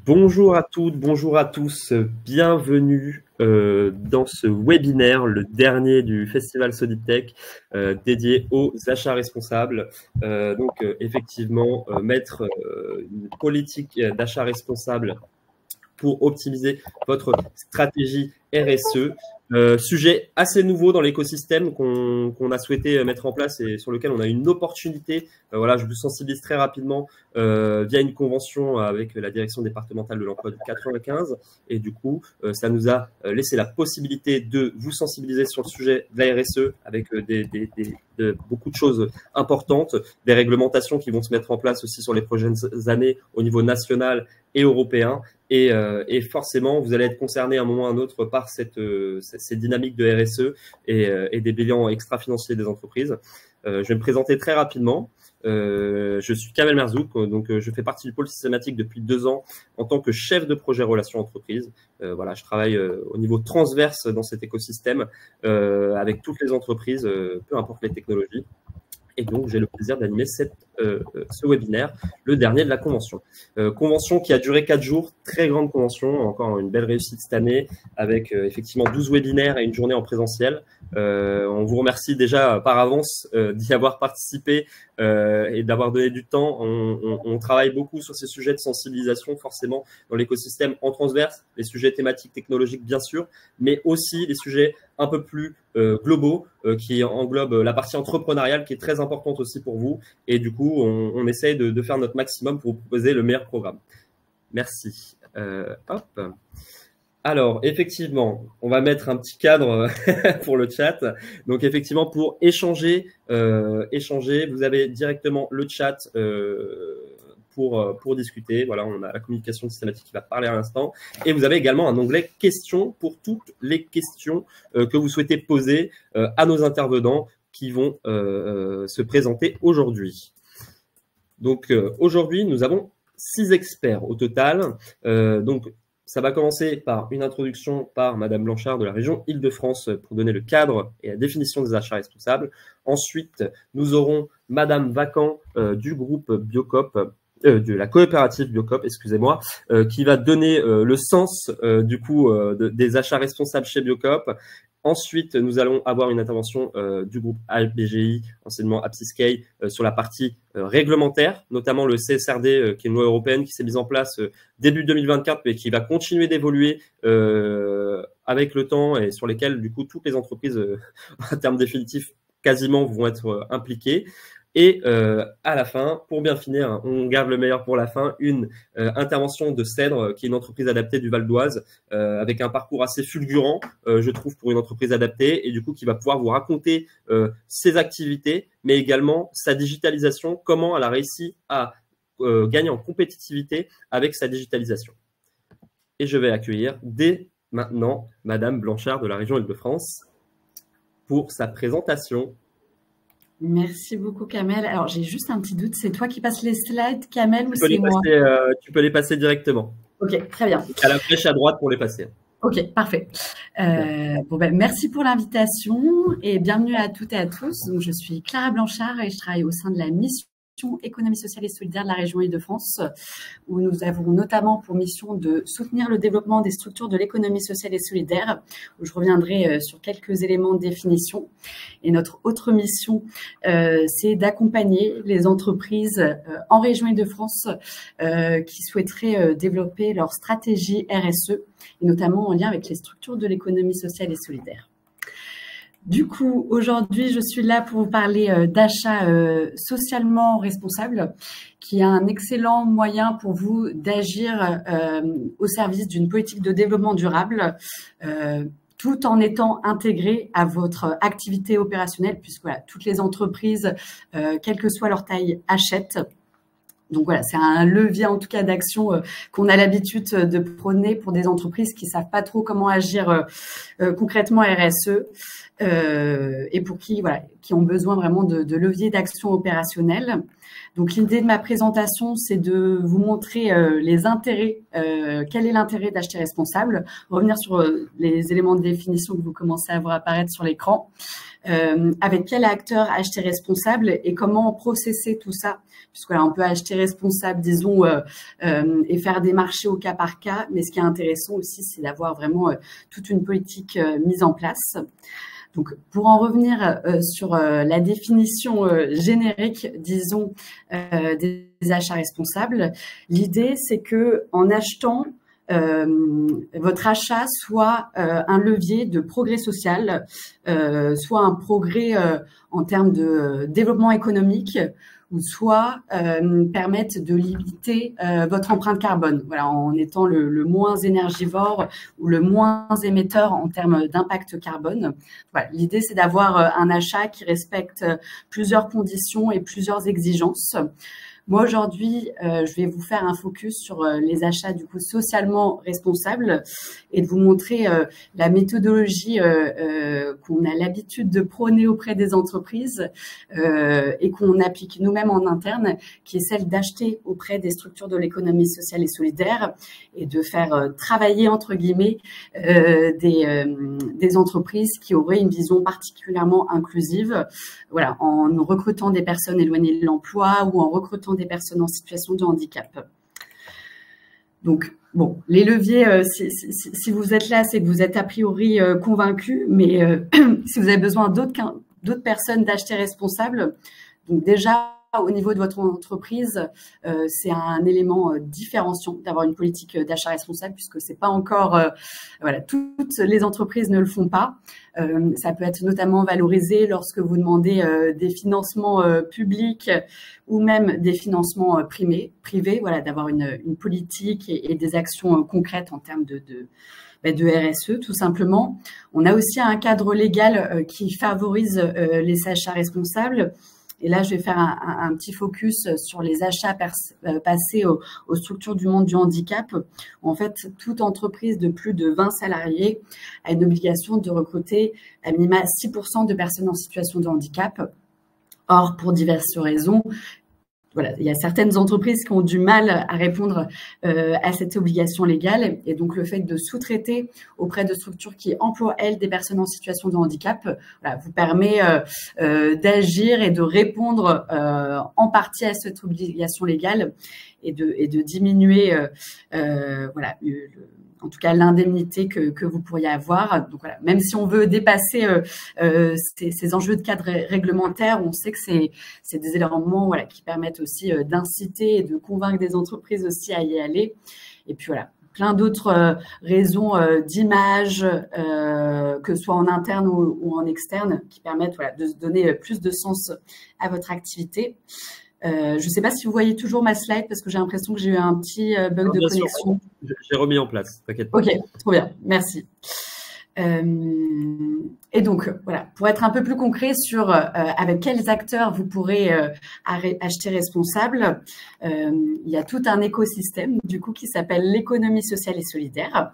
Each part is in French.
Bonjour à toutes, bonjour à tous, bienvenue dans ce webinaire, le dernier du Festival Sodiptech, dédié aux achats responsables. Effectivement, mettre une politique d'achat responsable pour optimiser votre stratégie RSE. Sujet assez nouveau dans l'écosystème qu'on a souhaité mettre en place et sur lequel on a une opportunité. Voilà, je vous sensibilise très rapidement via une convention avec la direction départementale de l'emploi du 95. Et du coup, ça nous a laissé la possibilité de vous sensibiliser sur le sujet de la RSE avec beaucoup de choses importantes, des réglementations qui vont se mettre en place aussi sur les prochaines années au niveau national et européen. Et forcément, vous allez être concerné à un moment ou à un autre par ces dynamiques de RSE et des bilans extra-financiers des entreprises. Je vais me présenter très rapidement. Je suis Kamel Merzouk, donc je fais partie du pôle systématique depuis 2 ans en tant que chef de projet relations entreprises. Voilà, je travaille au niveau transverse dans cet écosystème avec toutes les entreprises, peu importe les technologies. Et donc, j'ai le plaisir d'animer ce webinaire, le dernier de la convention. Convention qui a duré 4 jours, très grande convention, encore une belle réussite cette année, avec effectivement 12 webinaires et une journée en présentiel. On vous remercie déjà par avance d'y avoir participé et d'avoir donné du temps. On travaille beaucoup sur ces sujets de sensibilisation, forcément, dans l'écosystème en transverse, les sujets thématiques, technologiques, bien sûr, mais aussi les sujets un peu plus globaux qui englobent la partie entrepreneuriale qui est très importante aussi pour vous. Et du coup, on essaye de faire notre maximum pour vous proposer le meilleur programme. Merci. Hop. Alors, effectivement, on va mettre un petit cadre pour le chat. Donc, effectivement, pour échanger, vous avez directement le chat pour discuter. Voilà, on a la communication systématique qui va parler à l'instant. Et vous avez également un onglet questions pour toutes les questions que vous souhaitez poser à nos intervenants qui vont se présenter aujourd'hui. Donc, aujourd'hui, nous avons 6 experts au total. Donc, ça va commencer par une introduction par Madame Blanchard de la région Île-de-France pour donner le cadre et la définition des achats responsables. Ensuite, nous aurons Madame Vacan du groupe Biocop, de la coopérative Biocop, excusez-moi, qui va donner le sens du coup des achats responsables chez Biocop. Ensuite, nous allons avoir une intervention du groupe ABGI, enseignement Apsiscale, sur la partie réglementaire, notamment le CSRD, qui est une loi européenne qui s'est mise en place début 2024, mais qui va continuer d'évoluer avec le temps et sur lesquelles, du coup, toutes les entreprises, à terme définitif, quasiment vont être impliquées. Et à la fin, pour bien finir, on garde le meilleur pour la fin, une intervention de Cèdre, qui est une entreprise adaptée du Val d'Oise, avec un parcours assez fulgurant, je trouve, pour une entreprise adaptée, et du coup, qui va pouvoir vous raconter ses activités, mais également sa digitalisation, comment elle a réussi à gagner en compétitivité avec sa digitalisation. Et je vais accueillir dès maintenant Madame Blanchard de la région Île-de-France pour sa présentation. Merci beaucoup, Kamel. Alors, j'ai juste un petit doute. C'est toi qui passes les slides, Kamel, ou c'est moi? Tu peux les passer directement. Ok, très bien. À la flèche à droite pour les passer. Ok, parfait. Merci pour l'invitation et bienvenue à toutes et à tous. Donc, je suis Clara Blanchard et je travaille au sein de la mission économie sociale et solidaire de la région Île-de-France, où nous avons notamment pour mission de soutenir le développement des structures de l'économie sociale et solidaire, où je reviendrai sur quelques éléments de définition. Et notre autre mission, c'est d'accompagner les entreprises en région Île-de-France qui souhaiteraient développer leur stratégie RSE, et notamment en lien avec les structures de l'économie sociale et solidaire. Du coup, aujourd'hui, je suis là pour vous parler d'achat socialement responsable, qui est un excellent moyen pour vous d'agir au service d'une politique de développement durable, tout en étant intégré à votre activité opérationnelle, puisque voilà, toutes les entreprises, quelle que soit leur taille, achètent. Donc voilà, c'est un levier en tout cas d'action qu'on a l'habitude de prôner pour des entreprises qui savent pas trop comment agir concrètement RSE et pour qui ont besoin vraiment de leviers d'action opérationnelle. Donc l'idée de ma présentation, c'est de vous montrer les intérêts, quel est l'intérêt d'acheter responsable, revenir sur les éléments de définition que vous commencez à voir apparaître sur l'écran. avec quel acteur acheter responsable et comment processer tout ça, puisque là, on peut acheter responsable, disons, et faire des marchés au cas par cas, mais ce qui est intéressant aussi, c'est d'avoir vraiment toute une politique mise en place. Donc, pour en revenir sur la définition générique, disons, des achats responsables, l'idée, c'est que en achetant, votre achat soit un levier de progrès social, soit un progrès en termes de développement économique, ou soit permettre de limiter votre empreinte carbone, voilà, en étant le moins énergivore ou le moins émetteur en termes d'impact carbone. Voilà, l'idée, c'est d'avoir un achat qui respecte plusieurs conditions et plusieurs exigences. Moi, aujourd'hui, je vais vous faire un focus sur les achats du coup socialement responsables et de vous montrer la méthodologie qu'on a l'habitude de prôner auprès des entreprises et qu'on applique nous-mêmes en interne, qui est celle d'acheter auprès des structures de l'économie sociale et solidaire et de faire travailler, entre guillemets, des entreprises qui auraient une vision particulièrement inclusive, voilà, en recrutant des personnes éloignées de l'emploi ou en recrutant des personnes en situation de handicap. Donc, bon, les leviers, si vous êtes là, c'est que vous êtes a priori convaincus, mais si vous avez besoin d'autres personnes d'acheter responsables, donc déjà, au niveau de votre entreprise, c'est un élément différenciant d'avoir une politique d'achat responsable, puisque c'est pas encore, voilà, toutes les entreprises ne le font pas. Ça peut être notamment valorisé lorsque vous demandez des financements publics ou même des financements privés, voilà, d'avoir une politique et des actions concrètes en termes de RSE, tout simplement. On a aussi un cadre légal qui favorise les achats responsables. Et là, je vais faire un petit focus sur les achats passés aux structures du monde du handicap. En fait, toute entreprise de plus de 20 salariés a une obligation de recruter à minima 6% de personnes en situation de handicap. Or, pour diverses raisons, voilà, il y a certaines entreprises qui ont du mal à répondre à cette obligation légale. Et donc, le fait de sous-traiter auprès de structures qui emploient, elles, des personnes en situation de handicap, voilà, vous permet d'agir et de répondre en partie à cette obligation légale et de diminuer voilà, en tout cas l'indemnité que vous pourriez avoir. Donc voilà, même si on veut dépasser ces enjeux de cadre réglementaire, on sait que c'est des éléments, voilà, qui permettent aussi d'inciter et de convaincre des entreprises aussi à y aller. Et puis voilà, plein d'autres raisons d'image, que ce soit en interne ou en externe, qui permettent, voilà, de donner plus de sens à votre activité. Je ne sais pas si vous voyez toujours ma slide parce que j'ai l'impression que j'ai eu un petit bug de connexion. J'ai remis en place, t'inquiète pas. Ok, trop bien, merci. Et donc, voilà, pour être un peu plus concret sur avec quels acteurs vous pourrez acheter responsable, il y a tout un écosystème du coup qui s'appelle l'économie sociale et solidaire,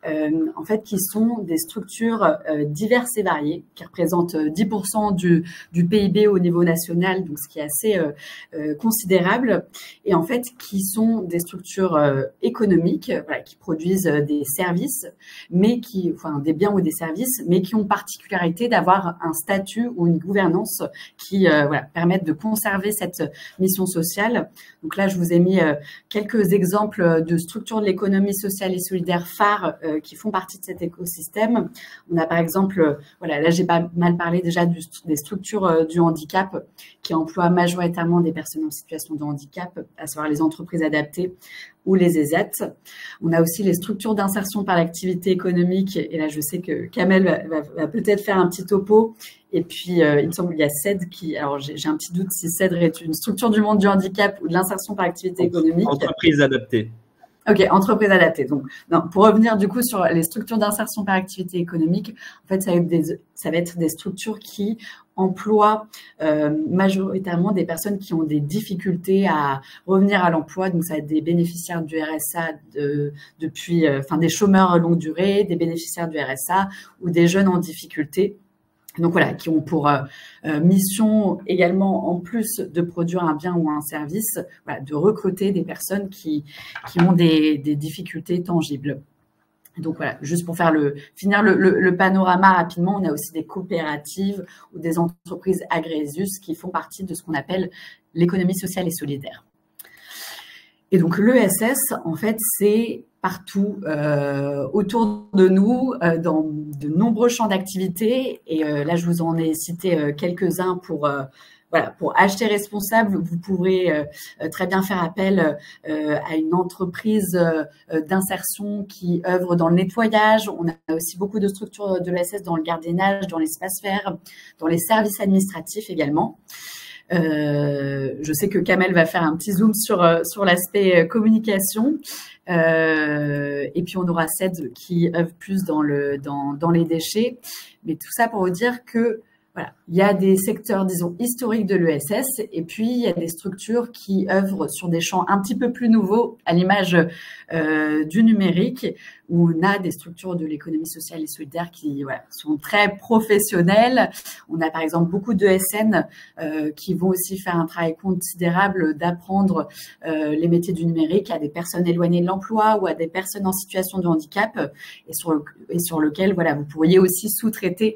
en fait, qui sont des structures diverses et variées, qui représentent 10% du PIB au niveau national, donc ce qui est assez considérable, et en fait, qui sont des structures économiques, voilà, qui produisent des services, mais qui, enfin, des biens ou des services, mais qui ont particularité d'avoir un statut ou une gouvernance qui voilà, permettent de conserver cette mission sociale. Donc là, je vous ai mis quelques exemples de structures de l'économie sociale et solidaire phares qui font partie de cet écosystème. On a par exemple, voilà, là j'ai pas mal parlé déjà des structures du handicap qui emploient majoritairement des personnes en situation de handicap, à savoir les entreprises adaptées ou les ESAT. On a aussi les structures d'insertion par l'activité économique. Et là, je sais que Kamel va peut-être faire un petit topo. Et puis, il me semble qu'il y a CED qui... Alors, j'ai un petit doute si CED est une structure du monde du handicap ou de l'insertion par activité économique. Entreprise adaptée. Ok, entreprise adaptée. Donc, non, pour revenir du coup sur les structures d'insertion par activité économique, en fait, ça va être des structures qui emploient majoritairement des personnes qui ont des difficultés à revenir à l'emploi. Donc, ça va être des bénéficiaires du RSA depuis, enfin, des chômeurs longue durée, des bénéficiaires du RSA ou des jeunes en difficulté. Donc voilà, qui ont pour mission également, en plus de produire un bien ou un service, voilà, de recruter des personnes qui ont des difficultés tangibles. Donc voilà, juste pour finir le panorama rapidement, on a aussi des coopératives ou des entreprises agrézus qui font partie de ce qu'on appelle l'économie sociale et solidaire. Et donc l'ESS, en fait, c'est partout autour de nous, dans de nombreux champs d'activité. Et là, je vous en ai cité quelques-uns pour acheter responsable. Vous pourrez très bien faire appel à une entreprise d'insertion qui œuvre dans le nettoyage. On a aussi beaucoup de structures de l'ESS dans le gardiennage, dans l'espace vert, dans les services administratifs également. Je sais que Kamel va faire un petit zoom sur l'aspect communication. Et puis on aura Ced qui œuvre plus dans les déchets. Mais tout ça pour vous dire que voilà, il y a des secteurs, disons, historiques de l'ESS et puis il y a des structures qui œuvrent sur des champs un petit peu plus nouveaux, à l'image du numérique, où on a des structures de l'économie sociale et solidaire qui sont très professionnelles. On a par exemple beaucoup d'ESN qui vont aussi faire un travail considérable d'apprendre les métiers du numérique à des personnes éloignées de l'emploi ou à des personnes en situation de handicap et sur lequel vous pourriez aussi sous-traiter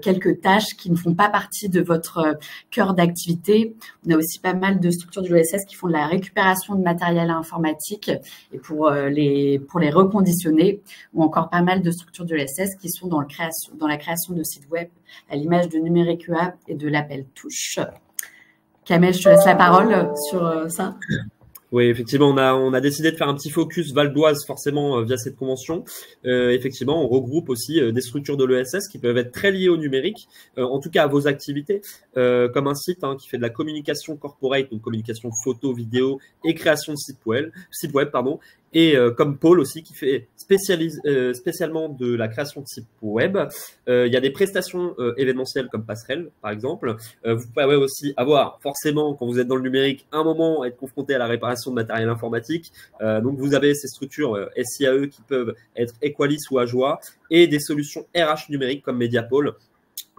quelques tâches qui ne font pas partie de votre cœur d'activité. On a aussi pas mal de structures de l'ESS qui font de la récupération de matériel informatique et pour les reconditionner, ou encore pas mal de structures de l'ESS qui sont dans la création de sites web à l'image de Numérique UA et de l'appel touche. Kamel, je te laisse la parole sur ça. Oui, effectivement, on a décidé de faire un petit focus Val d'Oise forcément via cette convention. Effectivement, on regroupe aussi des structures de l'ESS qui peuvent être très liées au numérique, en tout cas à vos activités, comme un site qui fait de la communication corporate, donc communication photo, vidéo et création de site web, et comme Paul aussi qui fait spécialement de la création de sites web. Il y a des prestations événementielles comme Passerelle par exemple. Vous pouvez aussi avoir forcément, quand vous êtes dans le numérique, un moment être confronté à la réparation de matériel informatique. Donc vous avez ces structures SIAE qui peuvent être Equalis ou Ajoie et des solutions RH numériques comme Mediapol.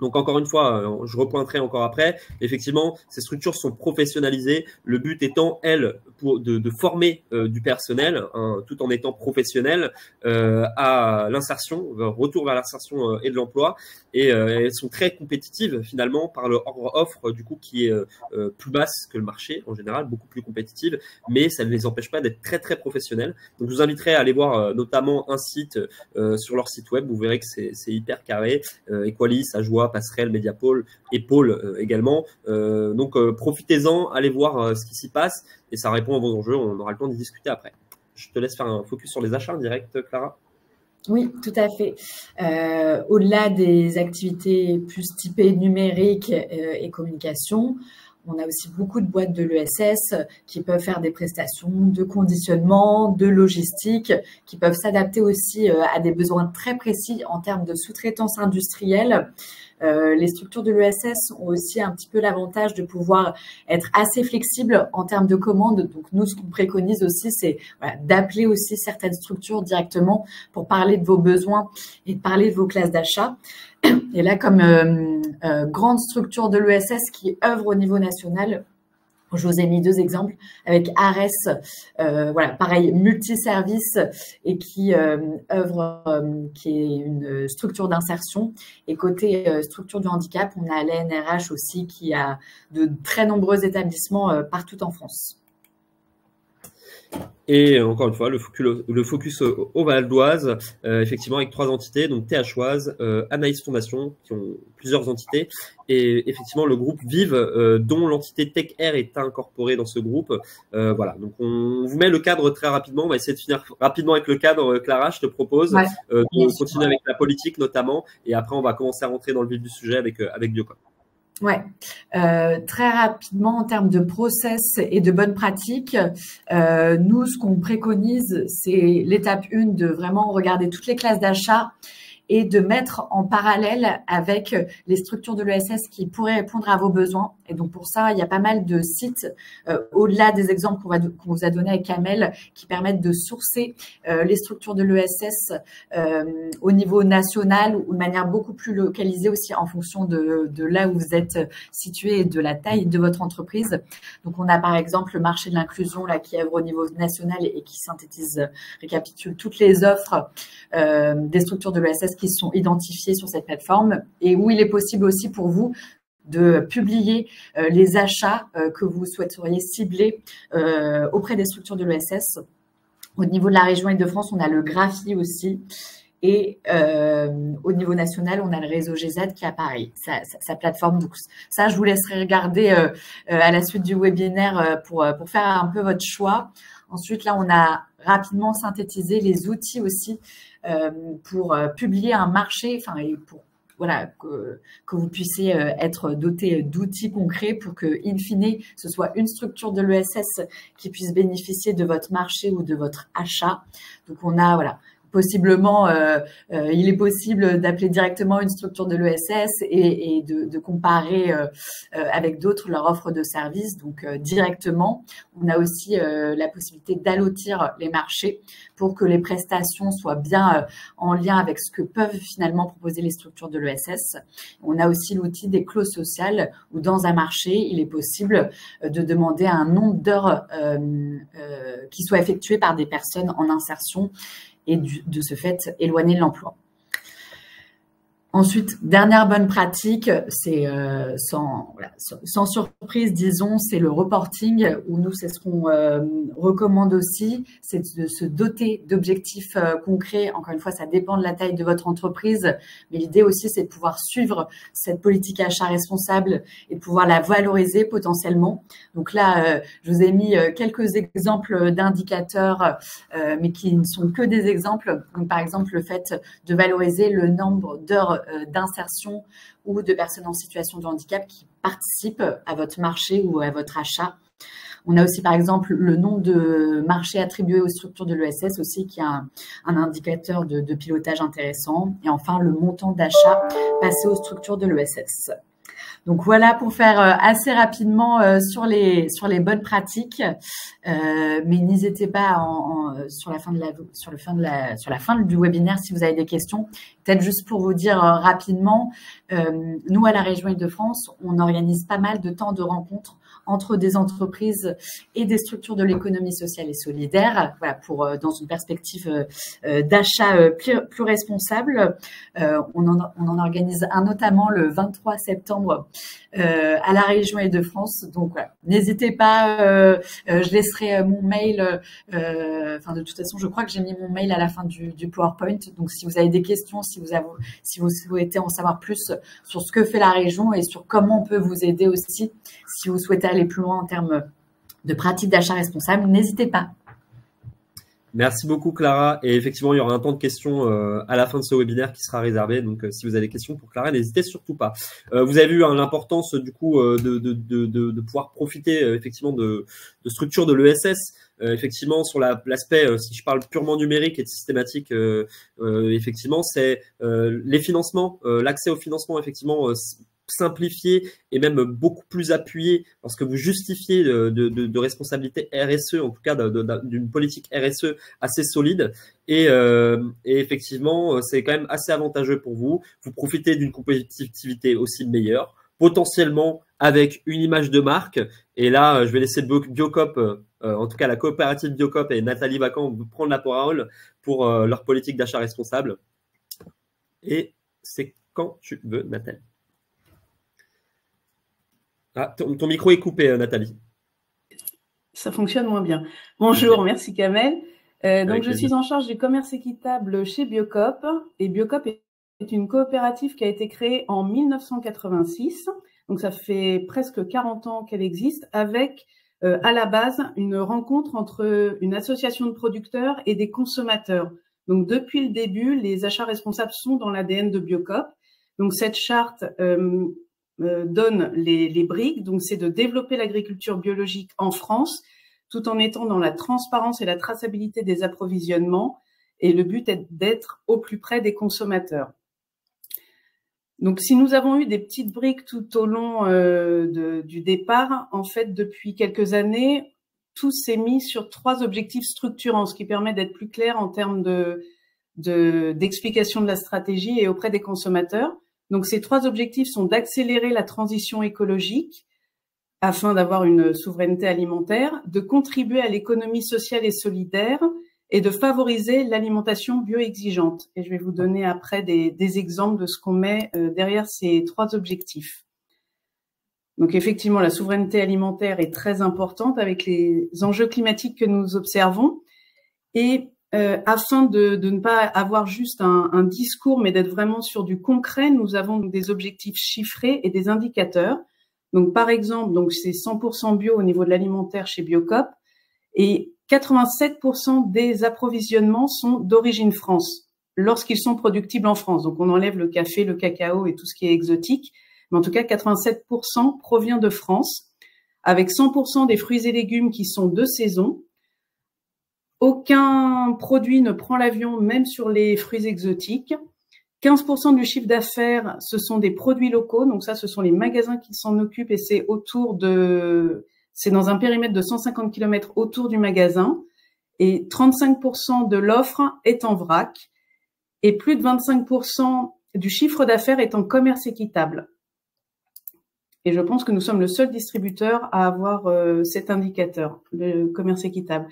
Donc encore une fois, je repointerai encore après, effectivement, ces structures sont professionnalisées, le but étant, de former du personnel, tout en étant professionnel, à l'insertion, retour vers l'insertion et de l'emploi, et elles sont très compétitives finalement par leur offre du coup qui est plus basse que le marché en général, beaucoup plus compétitive, mais ça ne les empêche pas d'être très très professionnels. Donc je vous inviterai à aller voir notamment un site sur leur site web, vous verrez que c'est hyper carré, Equalis, Ajoie, Passerelle, Mediapol et Paul également. Donc profitez-en, allez voir ce qui s'y passe et ça répond à vos enjeux. On aura le temps d'y discuter après. Je te laisse faire un focus sur les achats direct, Clara. Oui, tout à fait. Au-delà des activités plus typées numérique et communication, on a aussi beaucoup de boîtes de l'ESS qui peuvent faire des prestations de conditionnement, de logistique, qui peuvent s'adapter aussi à des besoins très précis en termes de sous-traitance industrielle. Les structures de l'ESS ont aussi un petit peu l'avantage de pouvoir être assez flexibles en termes de commandes. Donc, nous, ce qu'on préconise aussi, c'est d'appeler aussi certaines structures directement pour parler de vos besoins et de parler de vos classes d'achat. Et là, comme grande structure de l'ESS qui œuvre au niveau national, je vous ai mis 2 exemples avec Ares, pareil, multiservice et qui œuvre, qui est une structure d'insertion. Et côté structure du handicap, on a l'ANRH aussi qui a de très nombreux établissements partout en France. Et encore une fois, le focus au Val d'Oise, effectivement avec 3 entités, donc TH Oise, Anaïs Fondation, qui ont plusieurs entités, et effectivement le groupe Vive, dont l'entité Tech Air est incorporée dans ce groupe. Voilà, donc on vous met le cadre très rapidement, on va essayer de finir rapidement avec le cadre, Clara, je te propose, de continuer avec la politique notamment, et après on va commencer à rentrer dans le vif du sujet avec Biocom. Ouais, très rapidement en termes de process et de bonnes pratiques, nous ce qu'on préconise, c'est l'étape 1 de vraiment regarder toutes les classes d'achat et de mettre en parallèle avec les structures de l'ESS qui pourraient répondre à vos besoins. Et donc, pour ça, il y a pas mal de sites, au-delà des exemples qu'on vous a donnés avec Kamel, qui permettent de sourcer les structures de l'ESS au niveau national ou de manière beaucoup plus localisée aussi en fonction de là où vous êtes situé et de la taille de votre entreprise. Donc, on a par exemple le marché de l'inclusion là qui œuvre au niveau national et qui récapitule toutes les offres des structures de l'ESS qui sont identifiées sur cette plateforme et où il est possible aussi pour vous de publier les achats que vous souhaiteriez cibler auprès des structures de l'ESS. Au niveau de la région Île-de-France, on a le Graphi aussi. Et au niveau national, on a le réseau GZ qui a pareil, sa plateforme. Donc ça, je vous laisserai regarder à la suite du webinaire pour faire un peu votre choix. Ensuite, là, on a rapidement synthétisé les outils aussi pour publier un marché, enfin, et pour voilà, que vous puissiez être doté d'outils concrets pour que, in fine, ce soit une structure de l'ESS qui puisse bénéficier de votre marché ou de votre achat. Donc, on a, voilà, possiblement, il est possible d'appeler directement une structure de l'ESS et de comparer avec d'autres leur offre de service. Donc, directement, on a aussi la possibilité d'allotir les marchés pour que les prestations soient bien en lien avec ce que peuvent finalement proposer les structures de l'ESS. On a aussi l'outil des clauses sociales où dans un marché, il est possible de demander un nombre d'heures qui soit effectué par des personnes en insertion et de ce fait éloigner de l'emploi. Ensuite, dernière bonne pratique, c'est sans surprise, disons, c'est le reporting, où nous, c'est ce qu'on recommande aussi, c'est de se doter d'objectifs concrets. Encore une fois, ça dépend de la taille de votre entreprise, mais l'idée aussi, c'est de pouvoir suivre cette politique achat responsable et de pouvoir la valoriser potentiellement. Donc là, je vous ai mis quelques exemples d'indicateurs, mais qui ne sont que des exemples. Donc, par exemple, le fait de valoriser le nombre d'heures d'insertion ou de personnes en situation de handicap qui participent à votre marché ou à votre achat. On a aussi, par exemple, le nombre de marchés attribués aux structures de l'ESS aussi, qui est un indicateur de pilotage intéressant. Et enfin, le montant d'achat passé aux structures de l'ESS. Donc voilà pour faire assez rapidement sur les bonnes pratiques, mais n'hésitez pas sur la fin du webinaire si vous avez des questions. Peut-être juste pour vous dire rapidement, nous à la région Île-de-France, on organise pas mal de temps de rencontres entre des entreprises et des structures de l'économie sociale et solidaire, voilà, dans une perspective d'achat plus responsable. On en organise un notamment le 23 septembre à la région Île-de-France. Donc, voilà, n'hésitez pas, je laisserai mon mail. De toute façon, je crois que j'ai mis mon mail à la fin du PowerPoint. Donc, si vous avez des questions, si vous souhaitez en savoir plus sur ce que fait la région et sur comment on peut vous aider aussi, si vous souhaitez aller plus loin en termes de pratiques d'achat responsable, n'hésitez pas. Merci beaucoup Clara, et effectivement il y aura un temps de questions à la fin de ce webinaire qui sera réservé, donc si vous avez des questions pour Clara, n'hésitez surtout pas. Vous avez vu l'importance du coup de pouvoir profiter effectivement de structures de l'ESS. Effectivement sur l'aspect, si je parle purement numérique et systématique, effectivement c'est les financements, l'accès au financement effectivement simplifié et même beaucoup plus appuyé lorsque vous justifiez de responsabilité RSE, en tout cas d'une politique RSE assez solide. Et effectivement, c'est quand même assez avantageux pour vous. Vous profitez d'une compétitivité aussi meilleure, potentiellement avec une image de marque. Et là, je vais laisser Biocop, en tout cas la coopérative Biocop et Nathalie Vacan prendre la parole pour leur politique d'achat responsable. Et c'est quand tu veux, Nathalie. Ah, ton micro est coupé, Nathalie. Ça fonctionne moins bien. Bonjour, merci Kamel. Donc, je suis en charge du commerce équitable chez Biocop. Et Biocop est une coopérative qui a été créée en 1986. Donc, ça fait presque 40 ans qu'elle existe, avec à la base une rencontre entre une association de producteurs et des consommateurs. Donc, depuis le début, les achats responsables sont dans l'ADN de Biocop. Donc, cette charte donne les briques. Donc, c'est de développer l'agriculture biologique en France, tout en étant dans la transparence et la traçabilité des approvisionnements. Et le but est d'être au plus près des consommateurs. Donc, si nous avons eu des petites briques tout au long du départ, en fait, depuis quelques années, tout s'est mis sur 3 objectifs structurants, ce qui permet d'être plus clair en termes d'explication de la stratégie et auprès des consommateurs. Donc, ces 3 objectifs sont d'accélérer la transition écologique afin d'avoir une souveraineté alimentaire, de contribuer à l'économie sociale et solidaire et de favoriser l'alimentation bio-exigeante. Et je vais vous donner après des exemples de ce qu'on met derrière ces 3 objectifs. Donc, effectivement, la souveraineté alimentaire est très importante avec les enjeux climatiques que nous observons. Et afin de ne pas avoir juste un discours, mais d'être vraiment sur du concret, nous avons des objectifs chiffrés et des indicateurs. Donc, par exemple, donc c'est 100% bio au niveau de l'alimentaire chez Biocoop et 87% des approvisionnements sont d'origine France lorsqu'ils sont productibles en France. Donc, on enlève le café, le cacao et tout ce qui est exotique. Mais en tout cas, 87% provient de France, avec 100% des fruits et légumes qui sont de saison. Aucun produit ne prend l'avion, même sur les fruits exotiques. 15% du chiffre d'affaires, ce sont des produits locaux. Donc ça, ce sont les magasins qui s'en occupent et c'est dans un périmètre de 150 km autour du magasin. Et 35% de l'offre est en vrac. Et plus de 25% du chiffre d'affaires est en commerce équitable. Et je pense que nous sommes le seul distributeur à avoir cet indicateur, le commerce équitable.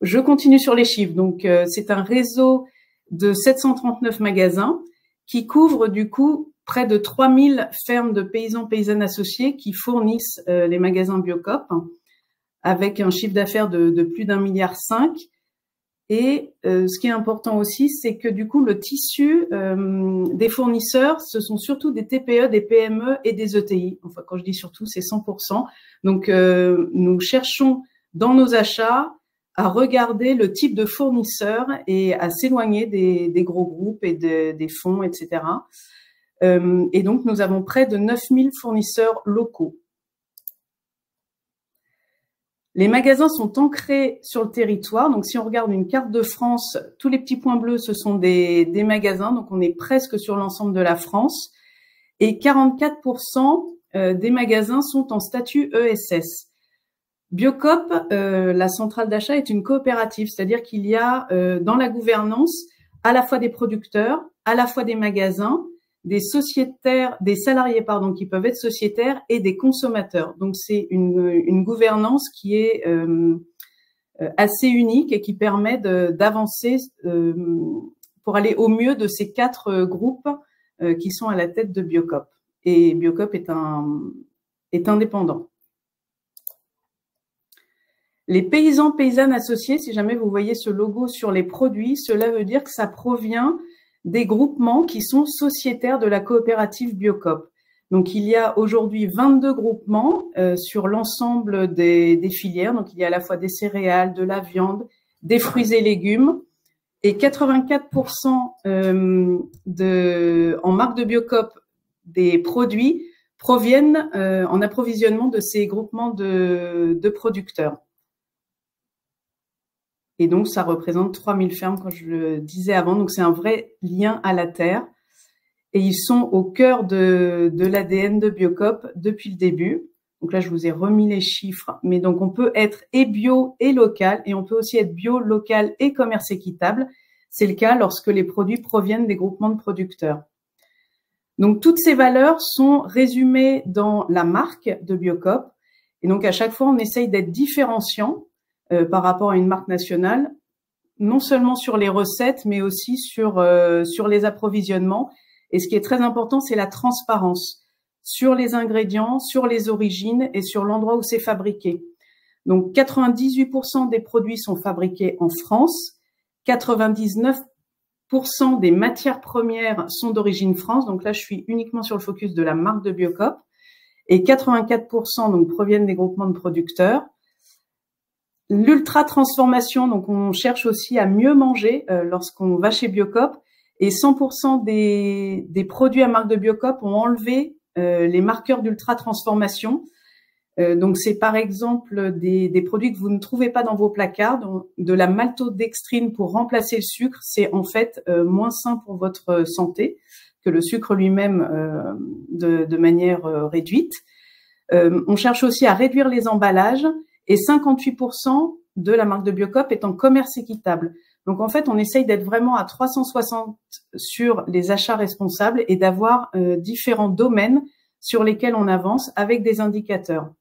Je continue sur les chiffres. Donc, c'est un réseau de 739 magasins qui couvre du coup près de 3000 fermes de paysans, paysannes associés qui fournissent les magasins Biocoop avec un chiffre d'affaires de plus d'1,5 milliard. Et ce qui est important aussi, c'est que du coup, le tissu des fournisseurs, ce sont surtout des TPE, des PME et des ETI. Enfin, quand je dis surtout, c'est 100%. Donc, nous cherchons dans nos achats à regarder le type de fournisseur et à s'éloigner des gros groupes et des fonds, etc. Et donc, nous avons près de 9000 fournisseurs locaux. Les magasins sont ancrés sur le territoire. Donc, si on regarde une carte de France, tous les petits points bleus, ce sont des magasins. Donc, on est presque sur l'ensemble de la France. Et 44% des magasins sont en statut ESS. Biocoop, la centrale d'achat, est une coopérative, c'est-à-dire qu'il y a dans la gouvernance à la fois des producteurs, à la fois des magasins, des sociétaires, des salariés qui peuvent être sociétaires et des consommateurs. Donc c'est une gouvernance qui est assez unique et qui permet d'avancer pour aller au mieux de ces 4 groupes qui sont à la tête de Biocoop. Et Biocoop est indépendant. Les paysans, paysannes associés, si jamais vous voyez ce logo sur les produits, cela veut dire que ça provient des groupements qui sont sociétaires de la coopérative Biocoop. Donc, il y a aujourd'hui 22 groupements sur l'ensemble des filières. Donc, il y a à la fois des céréales, de la viande, des fruits et légumes. Et 84% en marque de Biocoop des produits proviennent en approvisionnement de ces groupements de producteurs. Et donc, ça représente 3000 fermes, comme je le disais avant. Donc, c'est un vrai lien à la terre. Et ils sont au cœur de l'ADN de Biocoop depuis le début. Donc là, je vous ai remis les chiffres. Mais donc, on peut être et bio et local. Et on peut aussi être bio, local et commerce équitable. C'est le cas lorsque les produits proviennent des groupements de producteurs. Donc, toutes ces valeurs sont résumées dans la marque de Biocoop. Et donc, à chaque fois, on essaye d'être différenciant par rapport à une marque nationale, non seulement sur les recettes, mais aussi sur les approvisionnements. Et ce qui est très important, c'est la transparence sur les ingrédients, sur les origines et sur l'endroit où c'est fabriqué. Donc, 98% des produits sont fabriqués en France, 99% des matières premières sont d'origine France. Donc là, je suis uniquement sur le focus de la marque de Biocoop. Et 84% donc proviennent des groupements de producteurs. L'ultra-transformation, donc on cherche aussi à mieux manger lorsqu'on va chez Biocoop. Et 100% des produits à marque de Biocoop ont enlevé les marqueurs d'ultra-transformation. Donc c'est par exemple des produits que vous ne trouvez pas dans vos placards, donc de la maltodextrine pour remplacer le sucre. C'est en fait moins sain pour votre santé que le sucre lui-même de manière réduite. On cherche aussi à réduire les emballages et 58% de la marque de Biocoop est en commerce équitable. Donc en fait, on essaye d'être vraiment à 360 sur les achats responsables et d'avoir différents domaines sur lesquels on avance avec des indicateurs.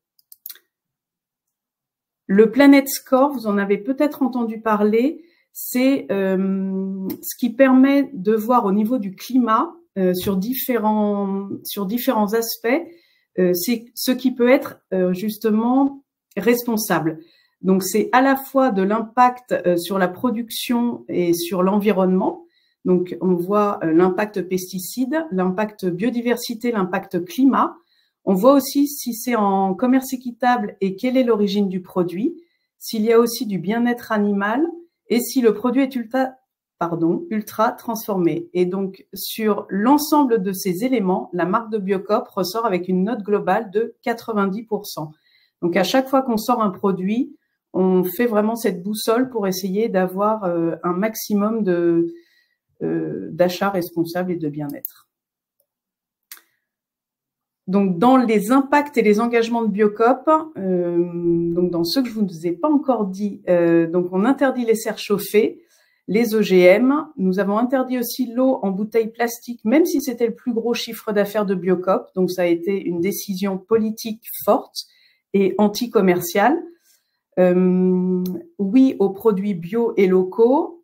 Le Planet Score, vous en avez peut-être entendu parler, c'est ce qui permet de voir au niveau du climat sur différents aspects, c'est ce qui peut être justement responsable. Donc c'est à la fois de l'impact sur la production et sur l'environnement. Donc on voit l'impact pesticides, l'impact biodiversité, l'impact climat. On voit aussi si c'est en commerce équitable et quelle est l'origine du produit, s'il y a aussi du bien-être animal et si le produit est ultra transformé. Et donc, sur l'ensemble de ces éléments, la marque de Biocoop ressort avec une note globale de 90%. Donc, à chaque fois qu'on sort un produit, on fait vraiment cette boussole pour essayer d'avoir un maximum d'achats responsables et de bien-être. Donc, dans les impacts et les engagements de Biocoop, donc dans ceux que je ne vous ai pas encore dit, donc on interdit les serres chauffées, les OGM. Nous avons interdit aussi l'eau en bouteille plastique, même si c'était le plus gros chiffre d'affaires de Biocoop. Donc, ça a été une décision politique forte et anti-commerciale. Oui aux produits bio et locaux,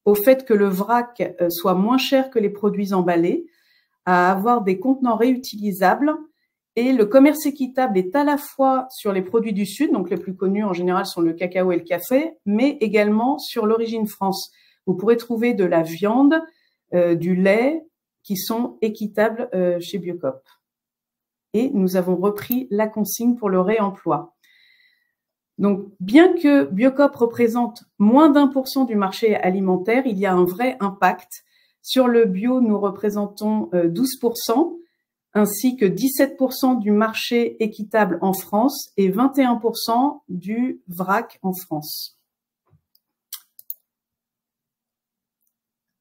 au fait que le vrac soit moins cher que les produits emballés, à avoir des contenants réutilisables. Et le commerce équitable est à la fois sur les produits du Sud, donc les plus connus en général sont le cacao et le café, mais également sur l'origine France. Vous pourrez trouver de la viande, du lait qui sont équitables chez Biocoop. Et nous avons repris la consigne pour le réemploi. Donc, bien que Biocoop représente moins d'1% du marché alimentaire, il y a un vrai impact. Sur le bio, nous représentons 12%, ainsi que 17% du marché équitable en France et 21% du vrac en France.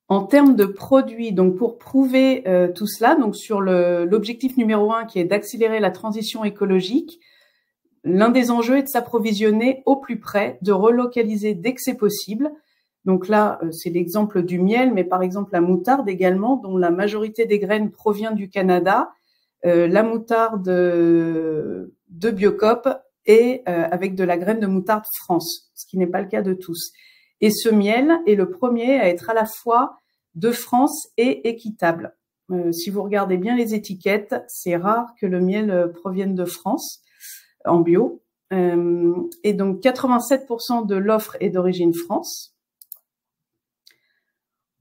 En termes de produits, donc pour prouver tout cela, donc sur l'objectif numéro 1 qui est d'accélérer la transition écologique, l'un des enjeux est de s'approvisionner au plus près, de relocaliser dès que c'est possible. Donc là, c'est l'exemple du miel, mais par exemple la moutarde également, dont la majorité des graines provient du Canada. La moutarde de Biocoop et avec de la graine de moutarde France, ce qui n'est pas le cas de tous. Et ce miel est le premier à être à la fois de France et équitable. Si vous regardez bien les étiquettes, c'est rare que le miel provienne de France en bio. Et donc 87% de l'offre est d'origine France.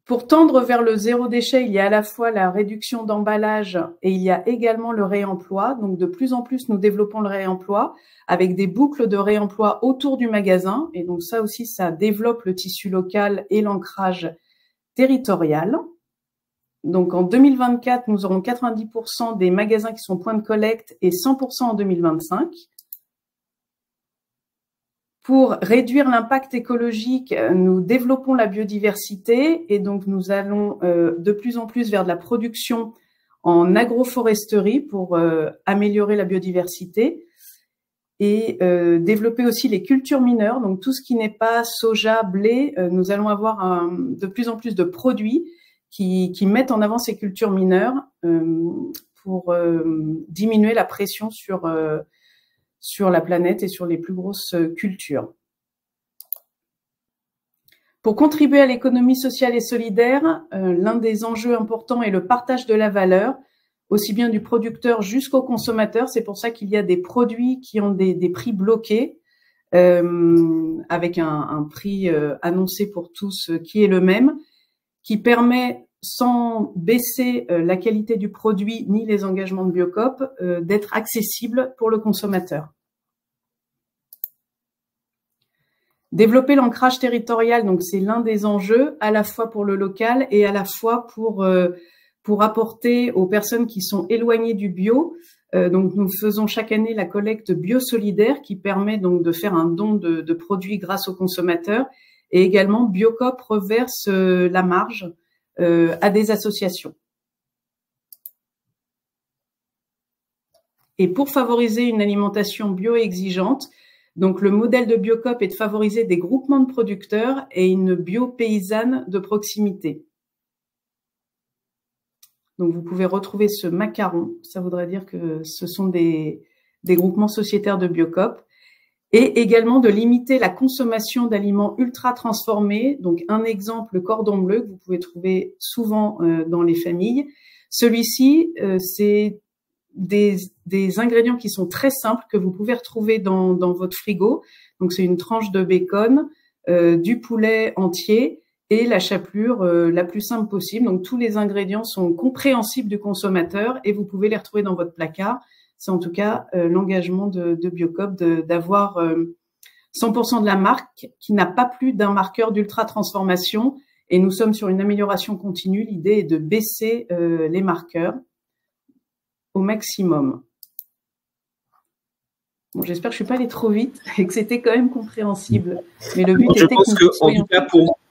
Pour tendre vers le zéro déchet, il y a à la fois la réduction d'emballage et il y a également le réemploi. Donc, de plus en plus, nous développons le réemploi avec des boucles de réemploi autour du magasin. Et donc, ça aussi, ça développe le tissu local et l'ancrage territorial. Donc, en 2024, nous aurons 90% des magasins qui sont points de collecte et 100% en 2025. Pour réduire l'impact écologique, nous développons la biodiversité et donc nous allons de plus en plus vers de la production en agroforesterie pour améliorer la biodiversité et développer aussi les cultures mineures. Donc tout ce qui n'est pas soja, blé, nous allons avoir de plus en plus de produits qui mettent en avant ces cultures mineures pour diminuer la pression sur la planète et sur les plus grosses cultures. Pour contribuer à l'économie sociale et solidaire, l'un des enjeux importants est le partage de la valeur, aussi bien du producteur jusqu'au consommateur. C'est pour ça qu'il y a des produits qui ont des prix bloqués, avec un prix annoncé pour tous qui est le même, qui permet, sans baisser la qualité du produit ni les engagements de Biocoop, d'être accessible pour le consommateur. Développer l'ancrage territorial, donc c'est l'un des enjeux, à la fois pour le local et à la fois pour apporter aux personnes qui sont éloignées du bio. Donc nous faisons chaque année la collecte bio solidaire qui permet donc de faire un don de produits grâce aux consommateurs et également Biocoop reverse la marge à des associations. Et pour favoriser une alimentation bio-exigeante, donc le modèle de Biocoop est de favoriser des groupements de producteurs et une bio-paysanne de proximité. Donc vous pouvez retrouver ce macaron, ça voudrait dire que ce sont des groupements sociétaires de Biocoop. Et également de limiter la consommation d'aliments ultra transformés. Donc un exemple, le cordon bleu que vous pouvez trouver souvent dans les familles. Celui-ci, c'est des ingrédients qui sont très simples que vous pouvez retrouver dans votre frigo. Donc c'est une tranche de bacon, du poulet entier et la chapelure la plus simple possible. Donc tous les ingrédients sont compréhensibles du consommateur et vous pouvez les retrouver dans votre placard. C'est en tout cas l'engagement de Biocoop d'avoir 100% de la marque qui n'a pas plus d'un marqueur d'ultra-transformation. Et nous sommes sur une amélioration continue. L'idée est de baisser les marqueurs au maximum. Bon, j'espère que je ne suis pas allée trop vite et que c'était quand même compréhensible. Mais le but était que en tout cas,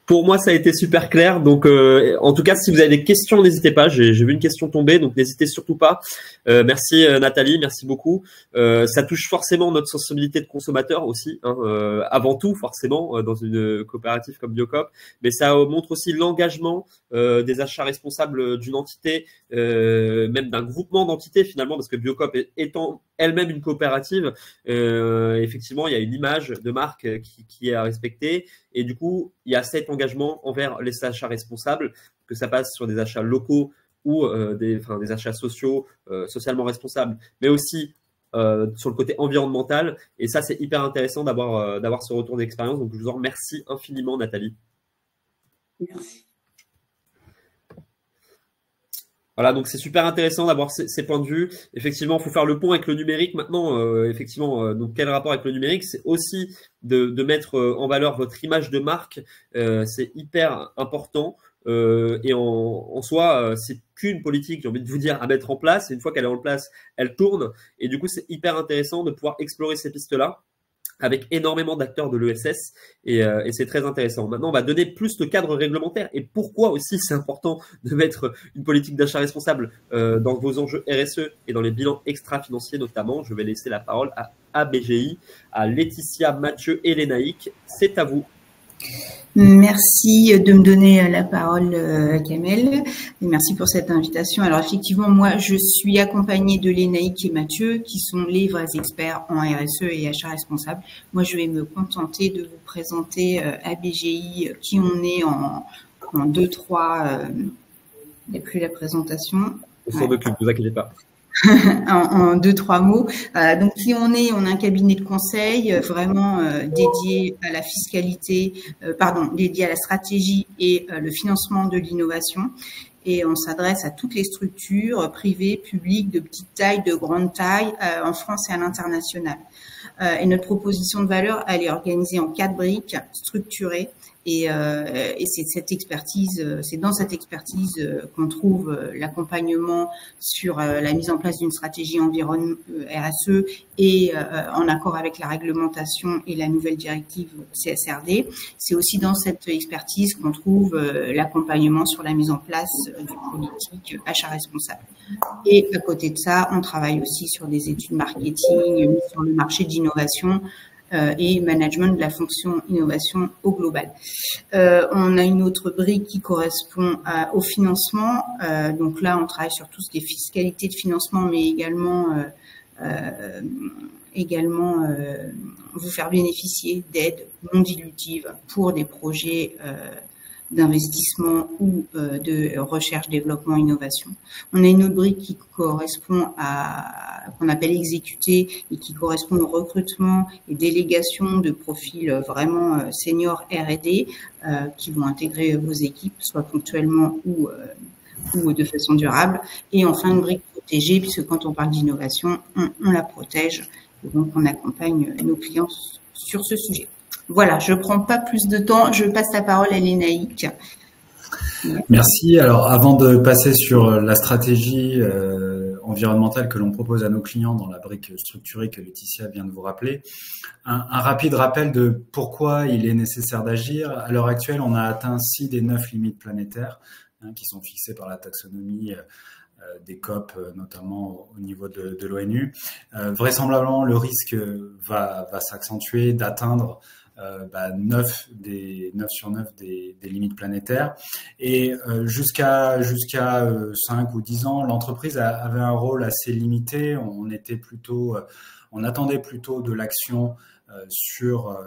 pour moi, ça a été super clair. Donc, en tout cas, si vous avez des questions, n'hésitez pas. J'ai vu une question tomber, donc n'hésitez surtout pas. Merci Nathalie, merci beaucoup. Ça touche forcément notre sensibilité de consommateur aussi, hein, avant tout forcément dans une coopérative comme Biocoop, mais ça montre aussi l'engagement des achats responsables d'une entité, même d'un groupement d'entités finalement, parce que Biocoop étant elle-même une coopérative, effectivement, il y a une image de marque qui est à respecter. Et du coup, il y a cet engagement envers les achats responsables, que ça passe sur des achats locaux ou des achats sociaux, socialement responsables, mais aussi sur le côté environnemental. Et ça, c'est hyper intéressant d'avoir ce retour d'expérience. Donc, je vous en remercie infiniment, Nathalie. Merci. Voilà, donc c'est super intéressant d'avoir ces points de vue. Effectivement, il faut faire le pont avec le numérique maintenant. Donc quel rapport avec le numérique? C'est aussi de mettre en valeur votre image de marque. C'est hyper important. Et en soi, c'est qu'une politique, j'ai envie de vous dire, à mettre en place. Et une fois qu'elle est en place, elle tourne. Et du coup, c'est hyper intéressant de pouvoir explorer ces pistes-là avec énormément d'acteurs de l'ESS et c'est très intéressant. Maintenant, on va donner plus de cadre réglementaire et pourquoi aussi c'est important de mettre une politique d'achat responsable dans vos enjeux RSE et dans les bilans extra-financiers notamment. Je vais laisser la parole à ABGI, à Laetitia, Mathieu et Lénaïque. C'est à vous. Merci de me donner la parole, Kamel, et merci pour cette invitation. Alors effectivement, moi, je suis accompagnée de Lénaïque et Mathieu, qui sont les vrais experts en RSE et achat responsable. Moi, je vais me contenter de vous présenter ABGI, qui on est en 2-3. Il n'y a plus la présentation. On s'en occupe, ne vous inquiétez pas. En 2-3 mots. Donc, qui on est un cabinet de conseil vraiment dédié à la fiscalité, dédié à la stratégie et le financement de l'innovation. Et on s'adresse à toutes les structures privées, publiques, de petite taille, de grande taille, en France et à l'international. Et notre proposition de valeur, elle est organisée en 4 briques structurées. Et c'est cette expertise, c'est dans cette expertise qu'on trouve l'accompagnement sur la mise en place d'une stratégie environnement RSE et en accord avec la réglementation et la nouvelle directive CSRD. C'est aussi dans cette expertise qu'on trouve l'accompagnement sur la mise en place d'une politique achat responsable. Et à côté de ça, on travaille aussi sur des études marketing, sur le marché d'innovation, et management de la fonction innovation au global. On a une autre brique qui correspond au financement. Donc là, on travaille sur tout ce qui est fiscalité de financement, mais également vous faire bénéficier d'aides non dilutives pour des projets d'investissement ou de recherche, développement, innovation. On a une autre brique qui correspond qu'on appelle exécuter et qui correspond au recrutement et délégation de profils vraiment seniors R&D qui vont intégrer vos équipes, soit ponctuellement ou de façon durable. Et enfin, une brique protégée, puisque quand on parle d'innovation, on la protège. Et donc, on accompagne nos clients sur ce sujet. Voilà, je ne prends pas plus de temps, je passe la parole à Lénaïque. Merci. Alors, avant de passer sur la stratégie environnementale que l'on propose à nos clients dans la brique structurée que Laetitia vient de vous rappeler, un rapide rappel de pourquoi il est nécessaire d'agir. À l'heure actuelle, on a atteint 6 des 9 limites planétaires qui sont fixées par la taxonomie des COP, notamment au niveau de l'ONU. Vraisemblablement, le risque va s'accentuer d'atteindre 9 sur 9 des limites planétaires. Et jusqu'à 5 ou 10 ans, l'entreprise avait un rôle assez limité. On attendait plutôt de l'action sur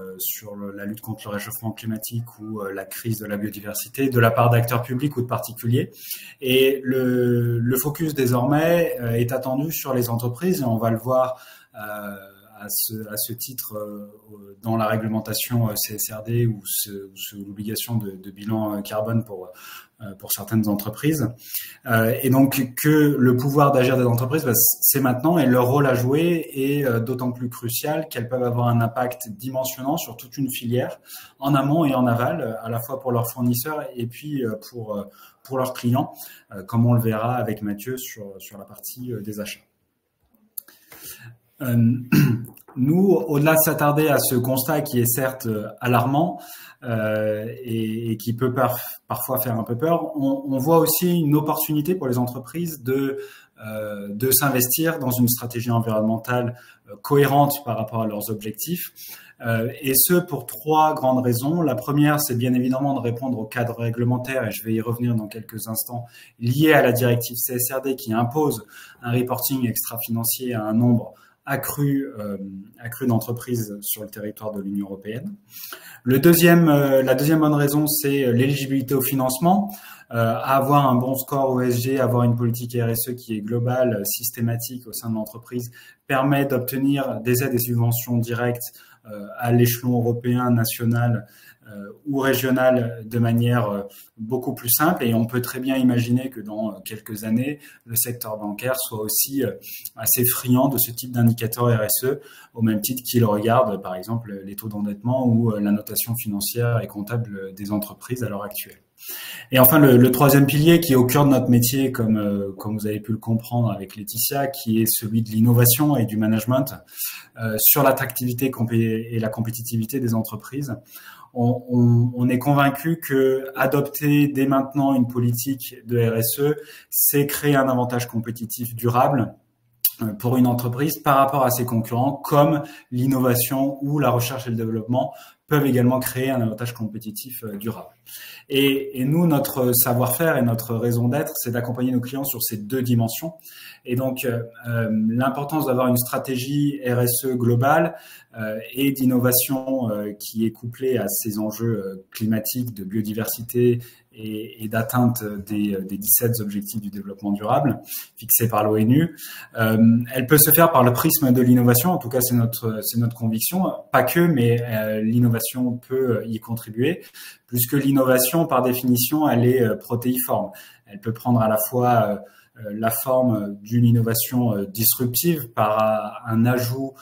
la lutte contre le réchauffement climatique ou la crise de la biodiversité de la part d'acteurs publics ou de particuliers. Et le focus désormais est attendu sur les entreprises, et on va le voir à ce titre dans la réglementation CSRD ou l'obligation de bilan carbone pour certaines entreprises. Et donc que le pouvoir d'agir des entreprises, c'est maintenant, et leur rôle à jouer est d'autant plus crucial qu'elles peuvent avoir un impact dimensionnant sur toute une filière, en amont et en aval, à la fois pour leurs fournisseurs et puis pour leurs clients, comme on le verra avec Mathieu sur la partie des achats. Nous, au-delà de s'attarder à ce constat qui est certes alarmant et qui peut parfois faire un peu peur, on voit aussi une opportunité pour les entreprises de s'investir dans une stratégie environnementale cohérente par rapport à leurs objectifs, et ce pour 3 grandes raisons. La première, c'est bien évidemment de répondre au cadre réglementaire, et je vais y revenir dans quelques instants, lié à la directive CSRD qui impose un reporting extra-financier à un nombre accru d'entreprises sur le territoire de l'Union européenne. La deuxième bonne raison, c'est l'éligibilité au financement. Avoir un bon score ESG, avoir une politique RSE qui est globale, systématique au sein de l'entreprise, permet d'obtenir des aides et subventions directes à l'échelon européen, national ou régional de manière beaucoup plus simple. Et on peut très bien imaginer que dans quelques années, le secteur bancaire soit aussi assez friand de ce type d'indicateur RSE, au même titre qu'il regarde par exemple les taux d'endettement ou la notation financière et comptable des entreprises à l'heure actuelle. Et enfin, le troisième pilier qui est au cœur de notre métier, comme vous avez pu le comprendre avec Laetitia, qui est celui de l'innovation et du management sur l'attractivité et la compétitivité des entreprises. On est convaincu que adopter dès maintenant une politique de RSE, c'est créer un avantage compétitif durable pour une entreprise par rapport à ses concurrents, comme l'innovation ou la recherche et le développement peuvent également créer un avantage compétitif durable. Et nous, notre savoir-faire et notre raison d'être, c'est d'accompagner nos clients sur ces 2 dimensions. Et donc, l'importance d'avoir une stratégie RSE globale et d'innovation qui est couplée à ces enjeux climatiques, de biodiversité et d'atteinte des 17 objectifs du développement durable fixés par l'ONU. Elle peut se faire par le prisme de l'innovation, en tout cas c'est notre conviction, pas que, mais l'innovation peut y contribuer, puisque l'innovation par définition elle est protéiforme. Elle peut prendre à la fois la forme d'une innovation disruptive par un ajout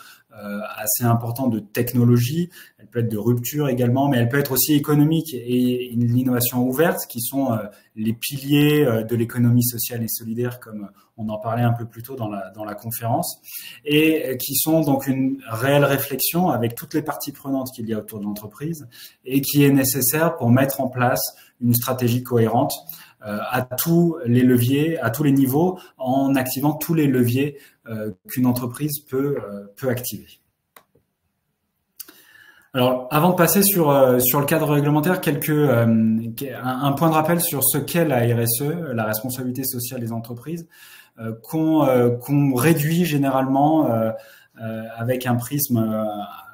assez important de technologie, elle peut être de rupture également, mais elle peut être aussi économique, et l'innovation ouverte qui sont les piliers de l'économie sociale et solidaire, comme on en parlait un peu plus tôt dans la conférence, et qui sont donc une réelle réflexion avec toutes les parties prenantes qu'il y a autour de l'entreprise et qui est nécessaire pour mettre en place une stratégie cohérente à tous les leviers, à tous les niveaux, en activant tous les leviers qu'une entreprise peut activer. Alors, avant de passer sur le cadre réglementaire, un point de rappel sur ce qu'est la RSE, la responsabilité sociale des entreprises, qu'on réduit généralement avec un prisme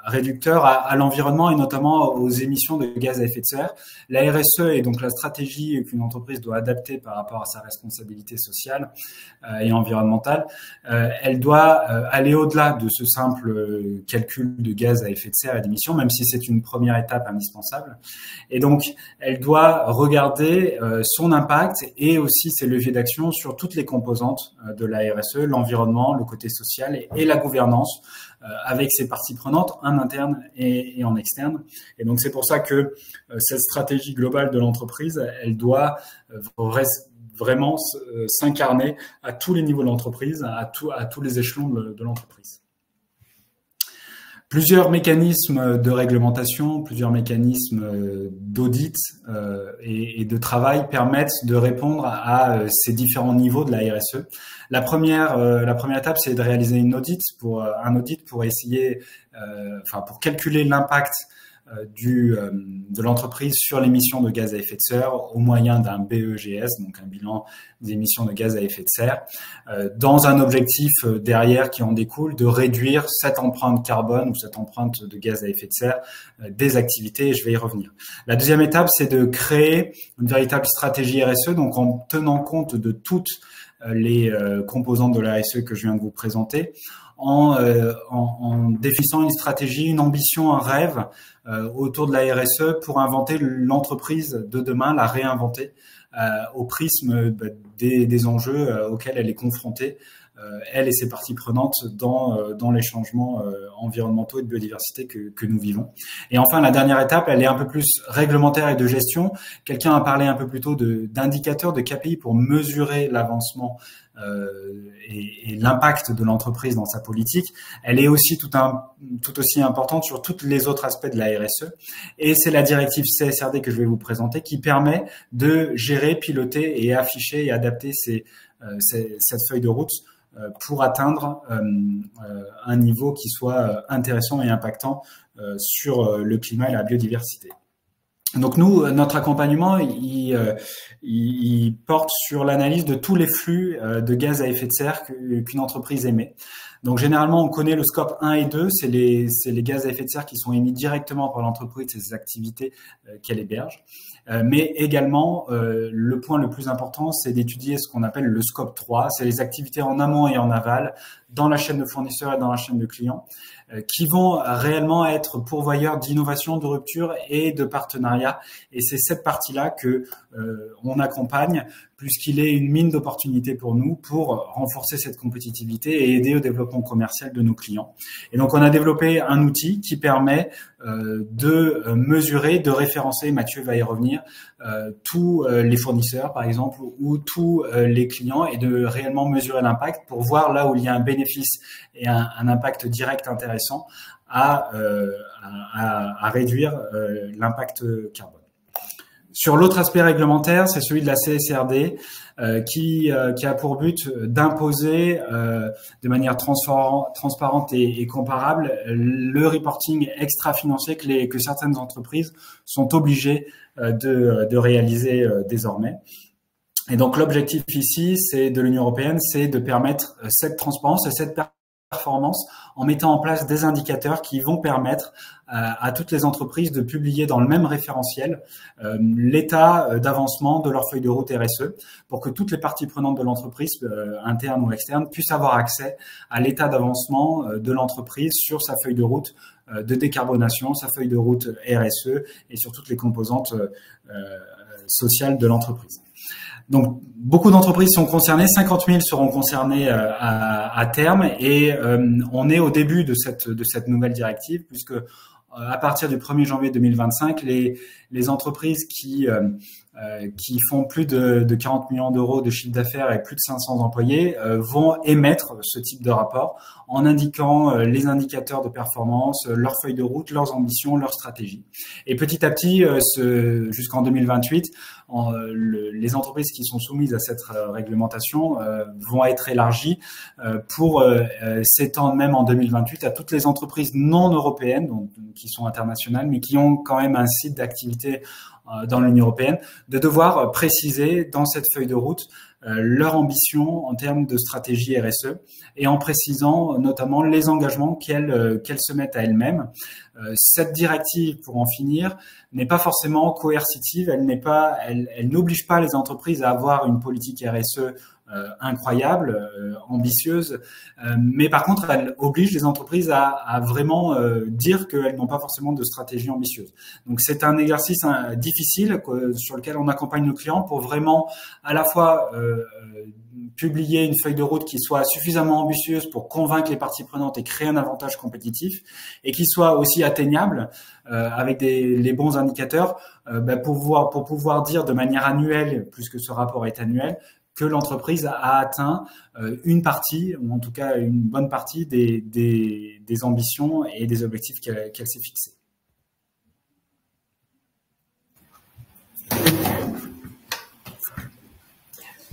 réducteur à l'environnement et notamment aux émissions de gaz à effet de serre. La RSE est donc la stratégie qu'une entreprise doit adapter par rapport à sa responsabilité sociale et environnementale. Elle doit aller au-delà de ce simple calcul de gaz à effet de serre et d'émissions, même si c'est une première étape indispensable. Et donc, elle doit regarder son impact et aussi ses leviers d'action sur toutes les composantes de la RSE, l'environnement, le côté social et la gouvernance, avec ses parties prenantes en interne et en externe. Et donc, c'est pour ça que cette stratégie globale de l'entreprise, elle doit vraiment s'incarner à tous les niveaux de l'entreprise, à tous les échelons de l'entreprise. Plusieurs mécanismes de réglementation, plusieurs mécanismes d'audit et de travail permettent de répondre à ces différents niveaux de la RSE. La première étape, c'est de réaliser un audit pour essayer, pour calculer l'impact de l'entreprise sur l'émission de gaz à effet de serre au moyen d'un BEGS, donc un bilan des émissions de gaz à effet de serre, dans un objectif derrière qui en découle de réduire cette empreinte carbone ou cette empreinte de gaz à effet de serre des activités, et je vais y revenir. La deuxième étape, c'est de créer une véritable stratégie RSE, donc en tenant compte de toutes les composantes de la RSE que je viens de vous présenter, en définissant une stratégie, une ambition, un rêve autour de la RSE pour inventer l'entreprise de demain, la réinventer au prisme des enjeux auxquels elle est confrontée, elle et ses parties prenantes dans les changements environnementaux et de biodiversité que nous vivons. Et enfin, la dernière étape, elle est un peu plus réglementaire et de gestion. Quelqu'un a parlé un peu plus tôt d'indicateurs, de KPI pour mesurer l'avancement et l'impact de l'entreprise dans sa politique. Elle est aussi tout aussi importante sur tous les autres aspects de la RSE. Et c'est la directive CSRD que je vais vous présenter qui permet de gérer, piloter et afficher et adapter cette feuille de route pour atteindre un niveau qui soit intéressant et impactant sur le climat et la biodiversité. Donc nous, notre accompagnement, il porte sur l'analyse de tous les flux de gaz à effet de serre qu'une entreprise émet. Donc généralement, on connaît le scope 1 et 2, c'est les gaz à effet de serre qui sont émis directement par l'entreprise et ses activités qu'elle héberge. Mais également, le point le plus important, c'est d'étudier ce qu'on appelle le scope 3, c'est les activités en amont et en aval, dans la chaîne de fournisseurs et dans la chaîne de clients, qui vont réellement être pourvoyeurs d'innovation, de rupture et de partenariat. Et c'est cette partie-là que on accompagne, puisqu'il est une mine d'opportunités pour nous pour renforcer cette compétitivité et aider au développement commercial de nos clients. Et donc, on a développé un outil qui permet de mesurer, de référencer, Mathieu va y revenir, tous les fournisseurs, par exemple, ou tous les clients et de réellement mesurer l'impact pour voir là où il y a un bénéfice et un impact direct intéressant à réduire l'impact carbone. Sur l'autre aspect réglementaire, c'est celui de la CSRD qui a pour but d'imposer de manière transparente et comparable le reporting extra-financier que certaines entreprises sont obligées de réaliser désormais. Et donc l'objectif ici, de l'Union européenne, c'est de permettre cette transparence et cette performance en mettant en place des indicateurs qui vont permettre à toutes les entreprises de publier dans le même référentiel l'état d'avancement de leur feuille de route RSE pour que toutes les parties prenantes de l'entreprise, internes ou externes, puissent avoir accès à l'état d'avancement de l'entreprise sur sa feuille de route de décarbonation, sa feuille de route RSE et sur toutes les composantes sociales de l'entreprise. Donc, beaucoup d'entreprises sont concernées, 50 000 seront concernées à terme et on est au début de cette nouvelle directive puisque à partir du 1er janvier 2025, les entreprises qui font plus de 40 millions d'euros de chiffre d'affaires et plus de 500 employés vont émettre ce type de rapport en indiquant les indicateurs de performance, leur feuille de route, leurs ambitions, leurs stratégies. Et petit à petit, jusqu'en 2028, les entreprises qui sont soumises à cette réglementation vont être élargies pour s'étendre même en 2028 à toutes les entreprises non européennes, donc, qui sont internationales, mais qui ont quand même un site d'activité dans l'Union européenne, de devoir préciser dans cette feuille de route leur ambition en termes de stratégie RSE et en précisant notamment les engagements qu'elles se mettent à elles-mêmes. Cette directive, pour en finir, n'est pas forcément coercitive, elle n'oblige pas les entreprises à avoir une politique RSE incroyable, ambitieuse, mais par contre, elle oblige les entreprises à vraiment dire qu'elles n'ont pas forcément de stratégie ambitieuse. Donc, c'est un exercice difficile sur lequel on accompagne nos clients pour vraiment à la fois publier une feuille de route qui soit suffisamment ambitieuse pour convaincre les parties prenantes et créer un avantage compétitif et qui soit aussi atteignable avec les bons indicateurs pour pouvoir dire de manière annuelle, puisque ce rapport est annuel, que l'entreprise a atteint une partie, ou en tout cas une bonne partie des ambitions et des objectifs qu'elle s'est fixés.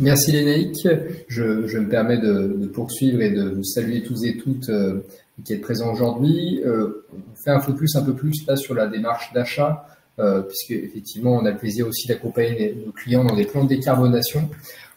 Merci Lénaïque. Je me permets de poursuivre et de vous saluer tous et toutes qui êtes présents aujourd'hui. On fait un focus un peu plus là sur la démarche d'achat, puisque effectivement on a le plaisir aussi d'accompagner nos clients dans des plans de décarbonation.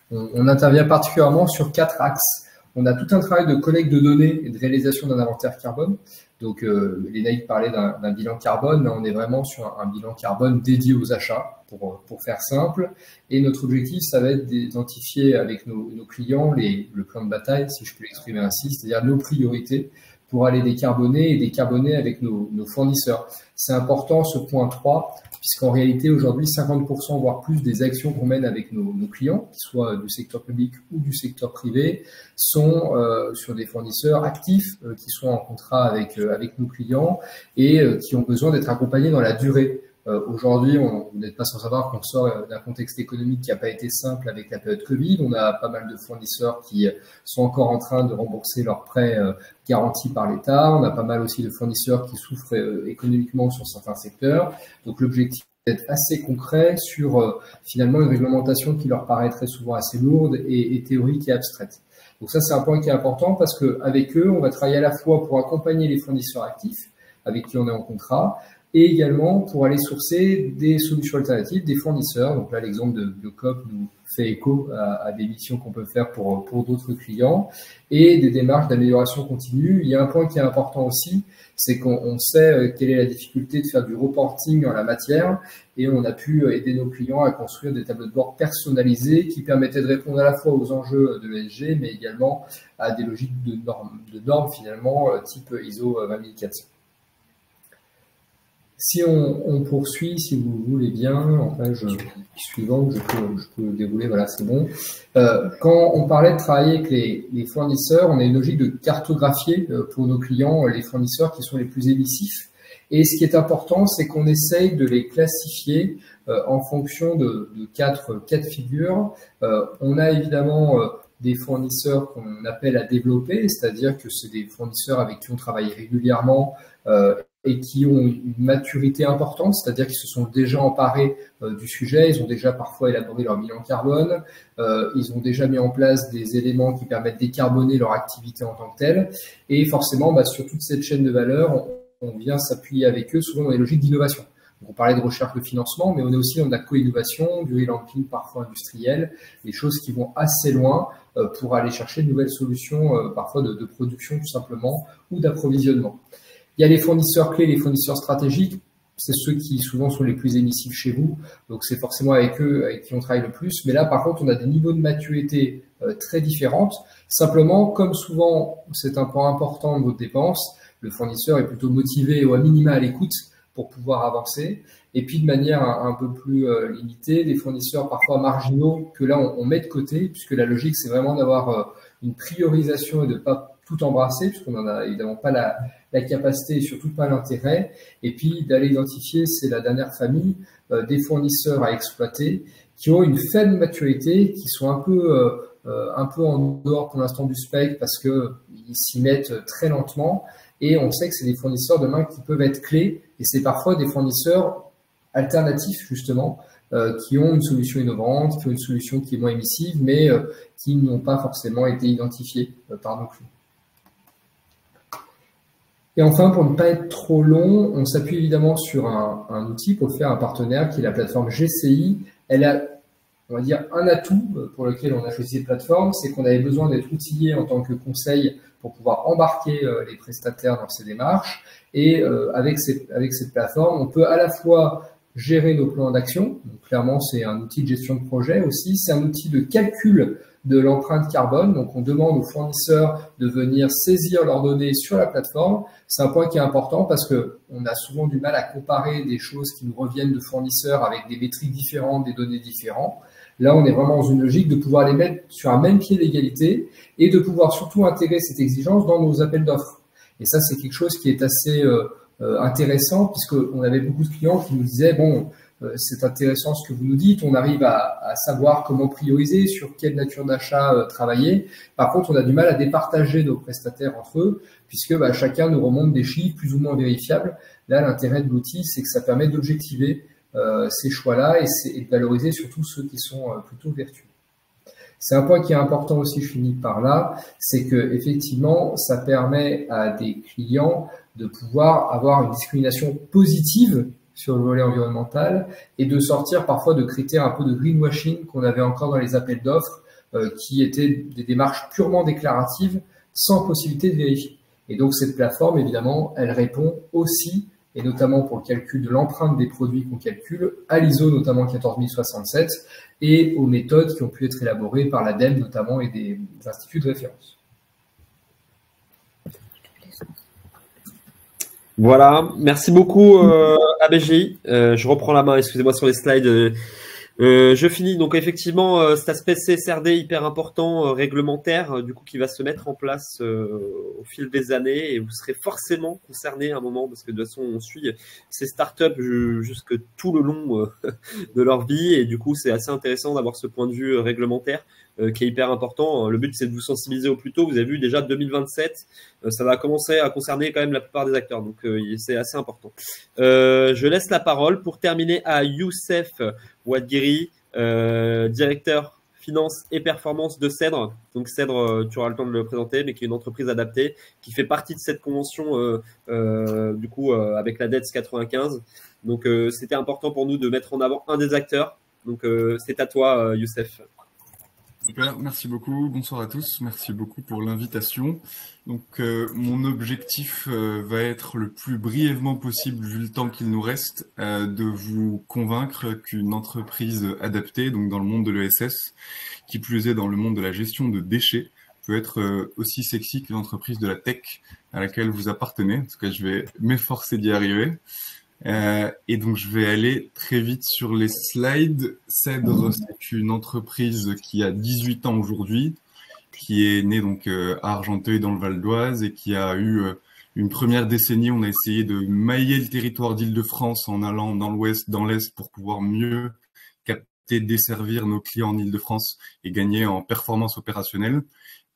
On intervient particulièrement sur 4 axes. On a tout un travail de collecte de données et de réalisation d'un inventaire carbone. Donc, Lénaïque parlait d'un bilan carbone. Là, on est vraiment sur un bilan carbone dédié aux achats, pour faire simple. Et notre objectif, ça va être d'identifier avec nos clients le plan de bataille, si je peux l'exprimer ainsi, c'est-à-dire nos priorités pour aller décarboner et décarboner avec nos fournisseurs. C'est important, ce point 3, puisqu'en réalité, aujourd'hui, 50% voire plus des actions qu'on mène avec nos clients, qu'ils soient du secteur public ou du secteur privé, sont sur des fournisseurs actifs qui sont en contrat avec nos clients et qui ont besoin d'être accompagnés dans la durée. Aujourd'hui, vous n'êtes pas sans savoir qu'on sort d'un contexte économique qui n'a pas été simple avec la période Covid. On a pas mal de fournisseurs qui sont encore en train de rembourser leurs prêts garantis par l'État. On a pas mal aussi de fournisseurs qui souffrent économiquement sur certains secteurs. Donc l'objectif est d'être assez concret sur finalement une réglementation qui leur paraît très souvent assez lourde et théorique et abstraite. Donc ça, c'est un point qui est important parce qu'avec eux, on va travailler à la fois pour accompagner les fournisseurs actifs avec qui on est en contrat, et également pour aller sourcer des solutions alternatives, des fournisseurs. Donc là, l'exemple de Biocop nous fait écho à des missions qu'on peut faire pour d'autres clients et des démarches d'amélioration continue. Il y a un point qui est important aussi, c'est qu'on sait quelle est la difficulté de faire du reporting en la matière et on a pu aider nos clients à construire des tableaux de bord personnalisés qui permettaient de répondre à la fois aux enjeux de l'ESG, mais également à des logiques de normes finalement type ISO 20400. Si on poursuit, si vous voulez bien, en page suivante, je peux dérouler, voilà, c'est bon. Quand on parlait de travailler avec les fournisseurs, on a une logique de cartographier pour nos clients les fournisseurs qui sont les plus émissifs. Et ce qui est important, c'est qu'on essaye de les classifier en fonction de 4 cas de figure. On a évidemment des fournisseurs qu'on appelle à développer, c'est-à-dire que c'est des fournisseurs avec qui on travaille régulièrement et qui ont une maturité importante, c'est-à-dire qu'ils se sont déjà emparés du sujet, ils ont déjà parfois élaboré leur bilan carbone, ils ont déjà mis en place des éléments qui permettent de décarboner leur activité en tant que telle, et forcément, sur toute cette chaîne de valeur, on vient s'appuyer avec eux souvent dans des logiques d'innovation. Donc, on parlait de recherche de financement, mais on est aussi dans de la co-innovation, du relamping parfois industriel, des choses qui vont assez loin pour aller chercher de nouvelles solutions, parfois de production tout simplement, ou d'approvisionnement. Il y a les fournisseurs clés, les fournisseurs stratégiques, c'est ceux qui souvent sont les plus émissifs chez vous, donc c'est forcément avec eux avec qui on travaille le plus. Mais là, par contre, on a des niveaux de maturité très différents. Simplement, comme souvent, c'est un point important de vos dépenses, le fournisseur est plutôt motivé ou à minima à l'écoute pour pouvoir avancer. Et puis, de manière un peu plus limitée, des fournisseurs parfois marginaux que là, on met de côté, puisque la logique, c'est vraiment d'avoir une priorisation et de pas tout embrasser, puisqu'on n'en a évidemment pas la capacité et surtout pas l'intérêt. Et puis, d'aller identifier, c'est la dernière famille, des fournisseurs à exploiter qui ont une faible maturité, qui sont un peu en dehors pour l'instant du spectre parce que ils s'y mettent très lentement. Et on sait que c'est des fournisseurs demain qui peuvent être clés. Et c'est parfois des fournisseurs alternatifs, justement, qui ont une solution innovante, qui ont une solution qui est moins émissive, mais qui n'ont pas forcément été identifiés par nos clients. Et enfin, pour ne pas être trop long, on s'appuie évidemment sur un outil pour faire un partenaire qui est la plateforme GCI. Elle a, on va dire, un atout pour lequel on a choisi cette plateforme, c'est qu'on avait besoin d'être outillé en tant que conseil pour pouvoir embarquer les prestataires dans ces démarches. Et avec cette plateforme, on peut à la fois gérer nos plans d'action. Donc clairement, c'est un outil de gestion de projet aussi. C'est un outil de calcul de l'empreinte carbone. Donc, on demande aux fournisseurs de venir saisir leurs données sur la plateforme. C'est un point qui est important parce que on a souvent du mal à comparer des choses qui nous reviennent de fournisseurs avec des métriques différentes, des données différentes. Là, on est vraiment dans une logique de pouvoir les mettre sur un même pied d'égalité et de pouvoir surtout intégrer cette exigence dans nos appels d'offres. Et ça, c'est quelque chose qui est assez intéressant puisqu'on avait beaucoup de clients qui nous disaient, bon, c'est intéressant ce que vous nous dites. On arrive à savoir comment prioriser, sur quelle nature d'achat travailler. Par contre, on a du mal à départager nos prestataires entre eux, puisque chacun nous remonte des chiffres plus ou moins vérifiables. Là, l'intérêt de l'outil, c'est que ça permet d'objectiver ces choix-là et de valoriser surtout ceux qui sont plutôt vertueux. C'est un point qui est important aussi, je finis par là, c'est que effectivement, ça permet à des clients de pouvoir avoir une discrimination positive sur le volet environnemental et de sortir parfois de critères un peu de greenwashing qu'on avait encore dans les appels d'offres, qui étaient des démarches purement déclaratives sans possibilité de vérifier. Et donc cette plateforme, évidemment, elle répond aussi, et notamment pour le calcul de l'empreinte des produits qu'on calcule, à l'ISO notamment 14067 et aux méthodes qui ont pu être élaborées par l'ADEME notamment et des instituts de référence. Voilà, merci beaucoup ABGI. Je reprends la main, excusez-moi sur les slides. Je finis. Donc effectivement, cet aspect CSRD hyper important, réglementaire, du coup qui va se mettre en place au fil des années, et vous serez forcément concerné à un moment, parce que de toute façon on suit ces startups jusque tout le long de leur vie, et du coup c'est assez intéressant d'avoir ce point de vue réglementaire qui est hyper important. Le but c'est de vous sensibiliser au plus tôt. Vous avez vu déjà 2027, ça va commencer à concerner quand même la plupart des acteurs, donc c'est assez important. Je laisse la parole pour terminer à Youssef Ouadguiri, directeur finance et performance de Cèdre. Donc Cèdre, tu auras le temps de le présenter, mais qui est une entreprise adaptée, qui fait partie de cette convention du coup avec la DETS 95. Donc c'était important pour nous de mettre en avant un des acteurs. Donc c'est à toi Youssef. Super, merci beaucoup. Bonsoir à tous. Merci beaucoup pour l'invitation. Donc, mon objectif va être le plus brièvement possible, vu le temps qu'il nous reste, de vous convaincre qu'une entreprise adaptée, donc dans le monde de l'ESS, qui plus est dans le monde de la gestion de déchets, peut être aussi sexy que l'entreprise de la tech à laquelle vous appartenez. En tout cas, je vais m'efforcer d'y arriver. Et donc je vais aller très vite sur les slides. Cèdre, c'est une entreprise qui a 18 ans aujourd'hui, qui est née donc à Argenteuil dans le Val d'Oise et qui a eu une première décennie. On a essayé de mailler le territoire d'Île-de-France en allant dans l'ouest, dans l'est pour pouvoir mieux capter, desservir nos clients en Île-de-France et gagner en performance opérationnelle.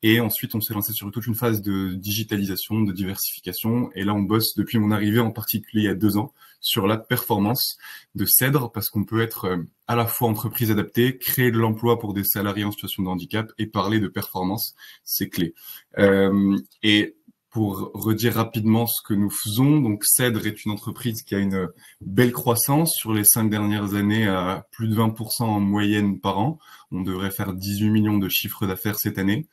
Et ensuite, on s'est lancé sur toute une phase de digitalisation, de diversification. Et là, on bosse depuis mon arrivée, en particulier il y a 2 ans, sur la performance de Cèdre, parce qu'on peut être à la fois entreprise adaptée, créer de l'emploi pour des salariés en situation de handicap et parler de performance, c'est clé. Et pour redire rapidement ce que nous faisons, donc Cèdre est une entreprise qui a une belle croissance sur les 5 dernières années à plus de 20% en moyenne par an. On devrait faire 18 millions de chiffres d'affaires cette année.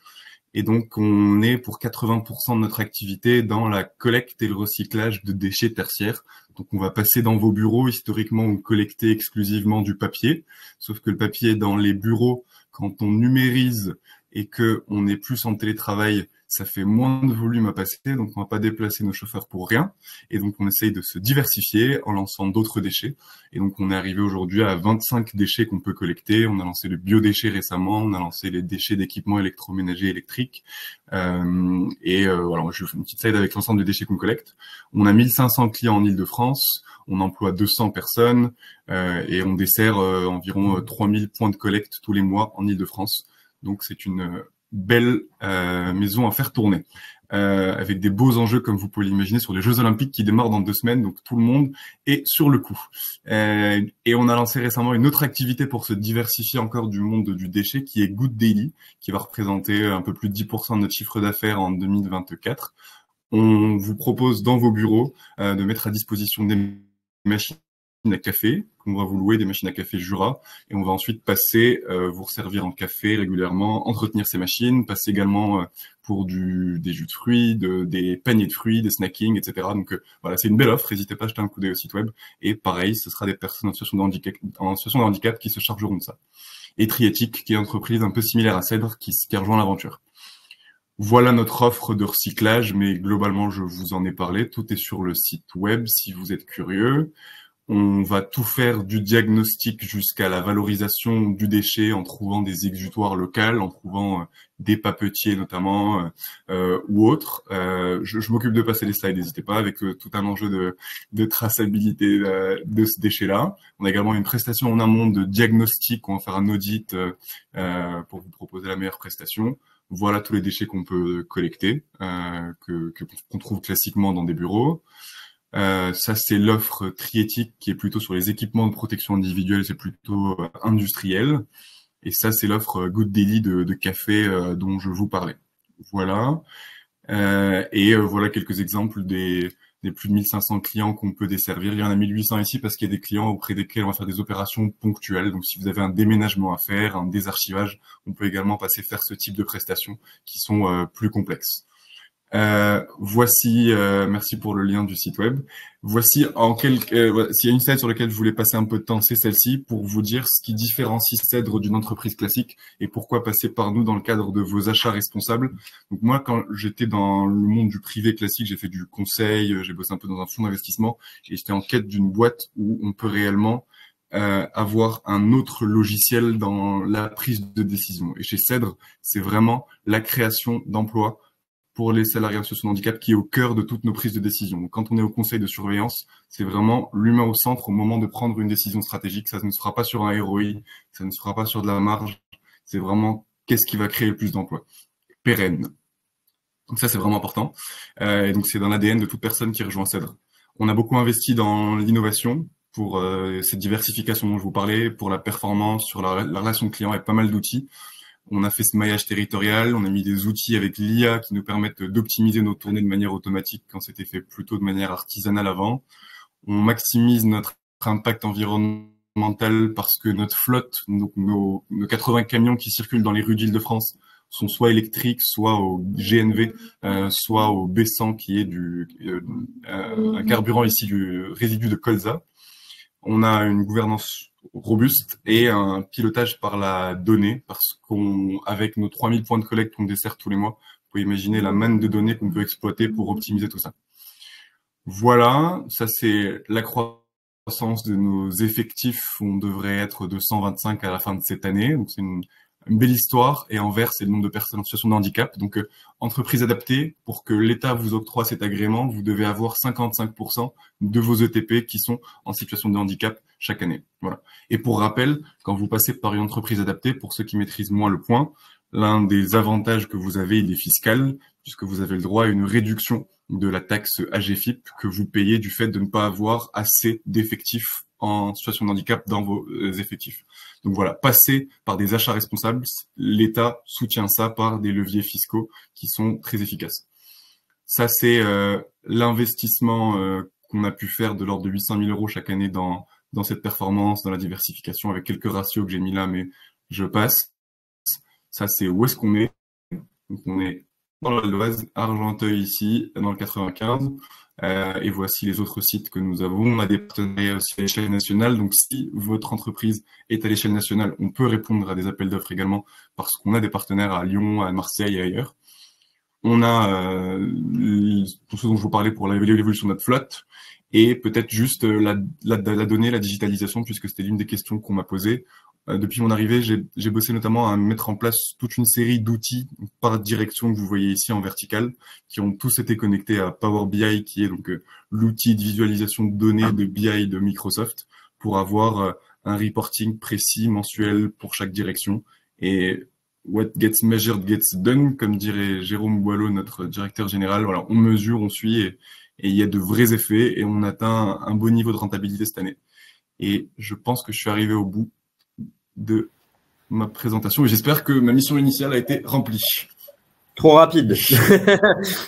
Et donc, on est pour 80% de notre activité dans la collecte et le recyclage de déchets tertiaires. Donc, on va passer dans vos bureaux. Historiquement, on collectait exclusivement du papier. Sauf que le papier dans les bureaux, quand on numérise et que on est plus en télétravail, ça fait moins de volume à passer, donc on va pas déplacer nos chauffeurs pour rien. Et donc on essaye de se diversifier en lançant d'autres déchets. Et donc on est arrivé aujourd'hui à 25 déchets qu'on peut collecter. On a lancé le biodéchet récemment, on a lancé les déchets d'équipements électroménagers électriques. Voilà, je fais une petite slide avec l'ensemble des déchets qu'on collecte. On a 1500 clients en Île-de-France, on emploie 200 personnes et on dessert environ 3000 points de collecte tous les mois en Île-de-France. Donc c'est une belle maison à faire tourner, avec des beaux enjeux comme vous pouvez l'imaginer sur les Jeux Olympiques qui démarrent dans 2 semaines, donc tout le monde est sur le coup. Et on a lancé récemment une autre activité pour se diversifier encore du monde du déchet qui est Good Daily, qui va représenter un peu plus de 10% de notre chiffre d'affaires en 2024. On vous propose dans vos bureaux de mettre à disposition des machines à café, qu'on va vous louer, des machines à café Jura, et on va ensuite passer, vous resservir en café régulièrement, entretenir ces machines, passer également pour des jus de fruits, des paniers de fruits, des snackings, etc. Donc voilà, c'est une belle offre, n'hésitez pas à jeter un coup d'œil au site web, et pareil, ce sera des personnes en situation de handicap qui se chargeront de ça. Et Triétique, qui est une entreprise un peu similaire à Cèdre, qui a rejoint l'aventure. Voilà notre offre de recyclage, mais globalement, je vous en ai parlé, tout est sur le site web si vous êtes curieux. On va tout faire du diagnostic jusqu'à la valorisation du déchet en trouvant des exutoires locaux, en trouvant des papetiers notamment ou autres. Je m'occupe de passer les slides, n'hésitez pas, avec tout un enjeu de traçabilité de ce déchet-là. On a également une prestation en amont de diagnostic, on va faire un audit pour vous proposer la meilleure prestation. Voilà tous les déchets qu'on peut collecter, qu'on trouve classiquement dans des bureaux. Ça, c'est l'offre triétique qui est plutôt sur les équipements de protection individuelle, c'est plutôt industriel. Et ça, c'est l'offre Good Daily de café dont je vous parlais. Voilà. Voilà quelques exemples des plus de 1500 clients qu'on peut desservir. Il y en a 1800 ici parce qu'il y a des clients auprès desquels on va faire des opérations ponctuelles. Donc, si vous avez un déménagement à faire, un désarchivage, on peut également passer faire ce type de prestations qui sont plus complexes. Voici, merci pour le lien du site web. Voici s'il y a une slide sur laquelle je voulais passer un peu de temps, c'est celle-ci pour vous dire ce qui différencie Cèdre d'une entreprise classique et pourquoi passer par nous dans le cadre de vos achats responsables. Donc moi, quand j'étais dans le monde du privé classique, j'ai fait du conseil, j'ai bossé un peu dans un fonds d'investissement et j'étais en quête d'une boîte où on peut réellement avoir un autre logiciel dans la prise de décision. Et chez Cèdre, c'est vraiment la création d'emplois pour les salariés en situation de handicap qui est au cœur de toutes nos prises de décision. Donc, quand on est au conseil de surveillance, c'est vraiment l'humain au centre au moment de prendre une décision stratégique. Ça ne se fera pas sur un ROI, ça ne se fera pas sur de la marge. C'est vraiment qu'est-ce qui va créer le plus d'emplois pérennes. Donc ça, c'est vraiment important. Et donc, c'est dans l'ADN de toute personne qui rejoint Cèdre. On a beaucoup investi dans l'innovation pour cette diversification dont je vous parlais, pour la performance, sur la relation client avec pas mal d'outils. On a fait ce maillage territorial, on a mis des outils avec l'IA qui nous permettent d'optimiser nos tournées de manière automatique quand c'était fait plutôt de manière artisanale avant. On maximise notre impact environnemental parce que notre flotte, donc nos 80 camions qui circulent dans les rues d'Île-de-France sont soit électriques, soit au GNV, soit au B100 qui est un carburant ici du résidu de colza. On a une gouvernance robuste et un pilotage par la donnée parce qu'avec nos 3000 points de collecte qu'on dessert tous les mois, vous pouvez imaginer la manne de données qu'on peut exploiter pour optimiser tout ça. Voilà, ça c'est la croissance de nos effectifs. On devrait être de 125 à la fin de cette année. Donc c'est une belle histoire. Et en vert, c'est le nombre de personnes en situation de handicap. Donc, entreprise adaptée, pour que l'État vous octroie cet agrément, vous devez avoir 55% de vos ETP qui sont en situation de handicap chaque année. Voilà. Et pour rappel, quand vous passez par une entreprise adaptée, pour ceux qui maîtrisent moins le point, l'un des avantages que vous avez, il est fiscal, puisque vous avez le droit à une réduction de la taxe AGFIP que vous payez du fait de ne pas avoir assez d'effectifs en situation de handicap dans vos effectifs. Donc voilà, passer par des achats responsables, l'État soutient ça par des leviers fiscaux qui sont très efficaces. Ça, c'est l'investissement qu'on a pu faire de l'ordre de 800 000 € chaque année dans cette performance, dans la diversification, avec quelques ratios que j'ai mis là, mais je passe. Ça, c'est où est-ce qu'on est. Donc, on est dans le Val d'Oise, Argenteuil ici, dans le 95. Et voici les autres sites que nous avons. On a des partenariats aussi à l'échelle nationale. Donc, si votre entreprise est à l'échelle nationale, on peut répondre à des appels d'offres également parce qu'on a des partenaires à Lyon, à Marseille et ailleurs. On a tout ce dont je vous parlais pour l'évolution de notre flotte et peut-être juste la donnée, la digitalisation, puisque c'était l'une des questions qu'on m'a posées. Depuis mon arrivée, j'ai bossé notamment à mettre en place toute une série d'outils par direction que vous voyez ici en vertical, qui ont tous été connectés à Power BI, qui est donc l'outil de visualisation de données de BI de Microsoft, pour avoir un reporting précis, mensuel pour chaque direction. Et what gets measured gets done, comme dirait Jérôme Boileau, notre directeur général. Voilà, on mesure, on suit, et il y a de vrais effets, et on atteint un beau niveau de rentabilité cette année. Et je pense que je suis arrivé au bout de ma présentation et j'espère que ma mission initiale a été remplie. Trop rapide.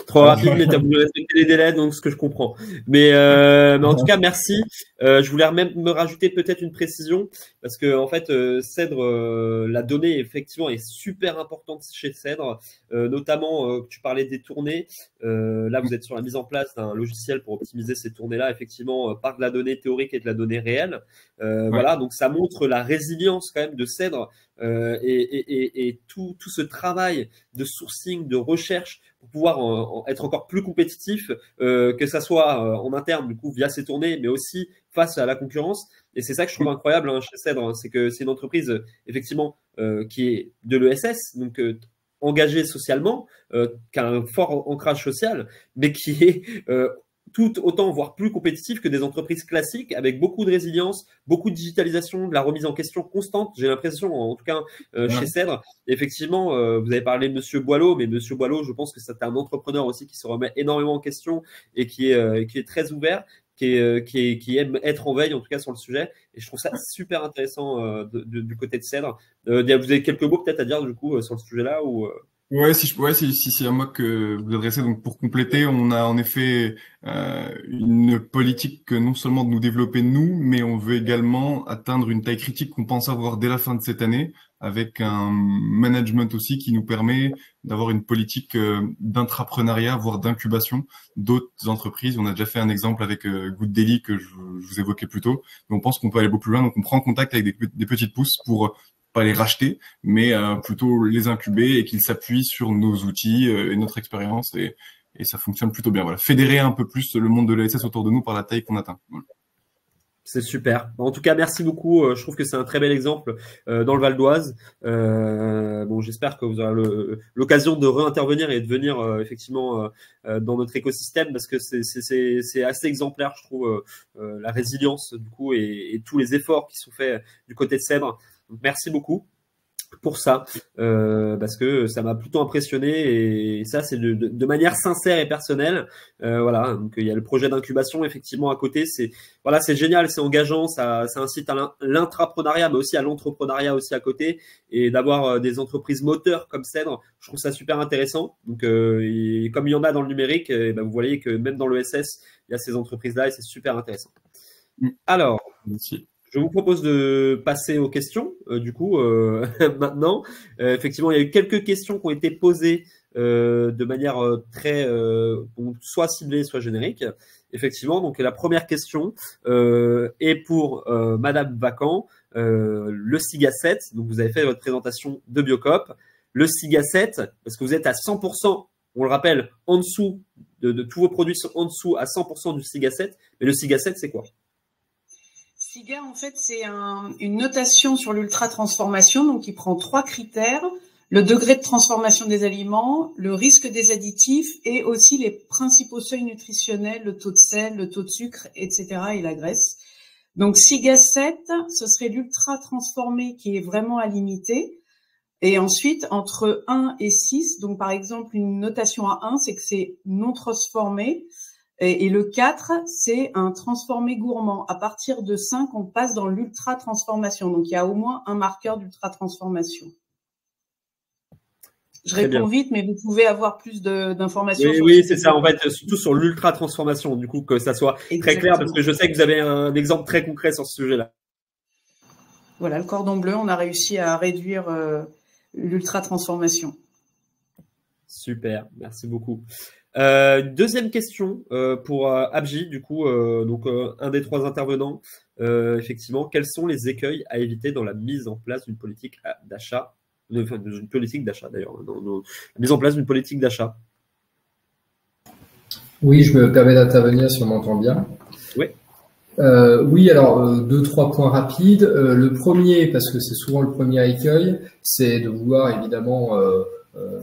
Trop rapide, mais tu as voulu respecter les délais, donc ce que je comprends. Mais en tout cas, merci. Je voulais même me rajouter peut-être une précision, parce que en fait, Cèdre, la donnée effectivement est super importante chez Cèdre, notamment tu parlais des tournées. Là, vous êtes sur la mise en place d'un logiciel pour optimiser ces tournées-là, effectivement, par de la donnée théorique et de la donnée réelle. Voilà, donc ça montre la résilience quand même de Cèdre. et tout ce travail de sourcing, de recherche pour pouvoir être encore plus compétitif, que ça soit en interne du coup via ces tournées, mais aussi face à la concurrence. Et c'est ça que je trouve incroyable chez Cèdre, c'est que c'est une entreprise effectivement qui est de l'ESS, donc engagée socialement, qui a un fort ancrage social, mais qui est tout autant, voire plus compétitif que des entreprises classiques, avec beaucoup de résilience, beaucoup de digitalisation, de la remise en question constante. J'ai l'impression, en tout cas chez Cèdre. Effectivement, vous avez parlé de Monsieur Boileau, mais Monsieur Boileau, je pense que c'est un entrepreneur aussi qui se remet énormément en question et qui est très ouvert, qui aime être en veille, en tout cas sur le sujet. Et je trouve ça super intéressant du côté de Cèdre. Vous avez quelques mots peut-être à dire du coup sur ce sujet-là ou Ouais, si c'est à moi que vous adressez, donc pour compléter, on a en effet une politique que non seulement de nous développer nous, mais on veut également atteindre une taille critique qu'on pense avoir dès la fin de cette année, avec un management aussi qui nous permet d'avoir une politique d'intrapreneuriat, voire d'incubation d'autres entreprises. On a déjà fait un exemple avec Good Daily que je vous évoquais plus tôt, mais on pense qu'on peut aller beaucoup plus loin, donc on prend contact avec des petites pousses pour pas les racheter, mais plutôt les incuber et qu'ils s'appuient sur nos outils et notre expérience et ça fonctionne plutôt bien. Voilà, fédérer un peu plus le monde de l'ESS autour de nous par la taille qu'on atteint. Voilà. C'est super. En tout cas, merci beaucoup. Je trouve que c'est un très bel exemple dans le Val d'Oise. Bon, j'espère que vous aurez l'occasion de réintervenir et de venir effectivement dans notre écosystème parce que c'est assez exemplaire, je trouve, la résilience du coup et tous les efforts qui sont faits du côté de Cèdre. Donc, merci beaucoup pour ça, parce que ça m'a plutôt impressionné et ça c'est de manière sincère et personnelle. Voilà, donc il y a le projet d'incubation effectivement à côté. C'est génial, c'est engageant, ça incite à l'intrapreneuriat, mais aussi à l'entrepreneuriat aussi à côté et d'avoir des entreprises moteurs comme Cèdre. Je trouve ça super intéressant. Donc et comme il y en a dans le numérique, vous voyez que même dans l'ESS il y a ces entreprises là et c'est super intéressant. Alors. Merci. Je vous propose de passer aux questions. Du coup, maintenant, effectivement, il y a eu quelques questions qui ont été posées de manière très soit ciblée, soit générique. Effectivement, donc la première question est pour Madame Vacan, le SIGA 7. Donc, vous avez fait votre présentation de Biocop. Le SIGA 7, parce que vous êtes à 100%, on le rappelle, en dessous de tous vos produits sont en dessous à 100% du SIGA 7. Mais le SIGA 7, c'est quoi ? SIGA, en fait, c'est une notation sur l'ultra-transformation, donc qui prend 3 critères, le degré de transformation des aliments, le risque des additifs et aussi les principaux seuils nutritionnels, le taux de sel, le taux de sucre, etc. et la graisse. Donc SIGA 7, ce serait l'ultra-transformé qui est vraiment à limiter. Et ensuite, entre 1 et 6, donc par exemple, une notation à 1, c'est que c'est non transformé. Et le 4, c'est un transformé gourmand. À partir de 5, on passe dans l'ultra-transformation. Donc, il y a au moins un marqueur d'ultra-transformation. Je réponds vite, mais vous pouvez avoir plus d'informations. Oui, c'est ça. En fait, surtout sur l'ultra-transformation, du coup, que ça soit très clair, parce que je sais que vous avez un exemple très concret sur ce sujet-là. Voilà, le cordon bleu, on a réussi à réduire l'ultra-transformation. Super, merci beaucoup. Deuxième question pour Abji, du coup, donc un des 3 intervenants. Effectivement, quels sont les écueils à éviter dans la mise en place d'une politique d'achat, d'une politique d'achat d'ailleurs, la mise en place d'une politique d'achat? Oui, je me permets d'intervenir si on m'entend bien. Oui. Oui, alors 2-3 points rapides. Le premier, parce que c'est souvent le premier écueil, c'est de vouloir évidemment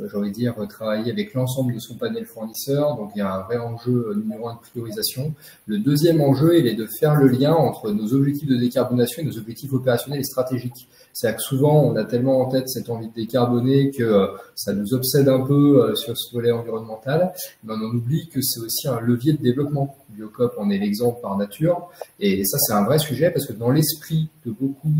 j'ai envie de dire, travailler avec l'ensemble de son panel fournisseur. Donc, il y a un vrai enjeu numéro 1 de priorisation. Le deuxième enjeu, il est de faire le lien entre nos objectifs de décarbonation et nos objectifs opérationnels et stratégiques. C'est-à-dire que souvent, on a tellement en tête cette envie de décarboner que ça nous obsède un peu sur ce volet environnemental. Mais on oublie que c'est aussi un levier de développement. Biocop en est l'exemple par nature. Et ça, c'est un vrai sujet parce que dans l'esprit de beaucoup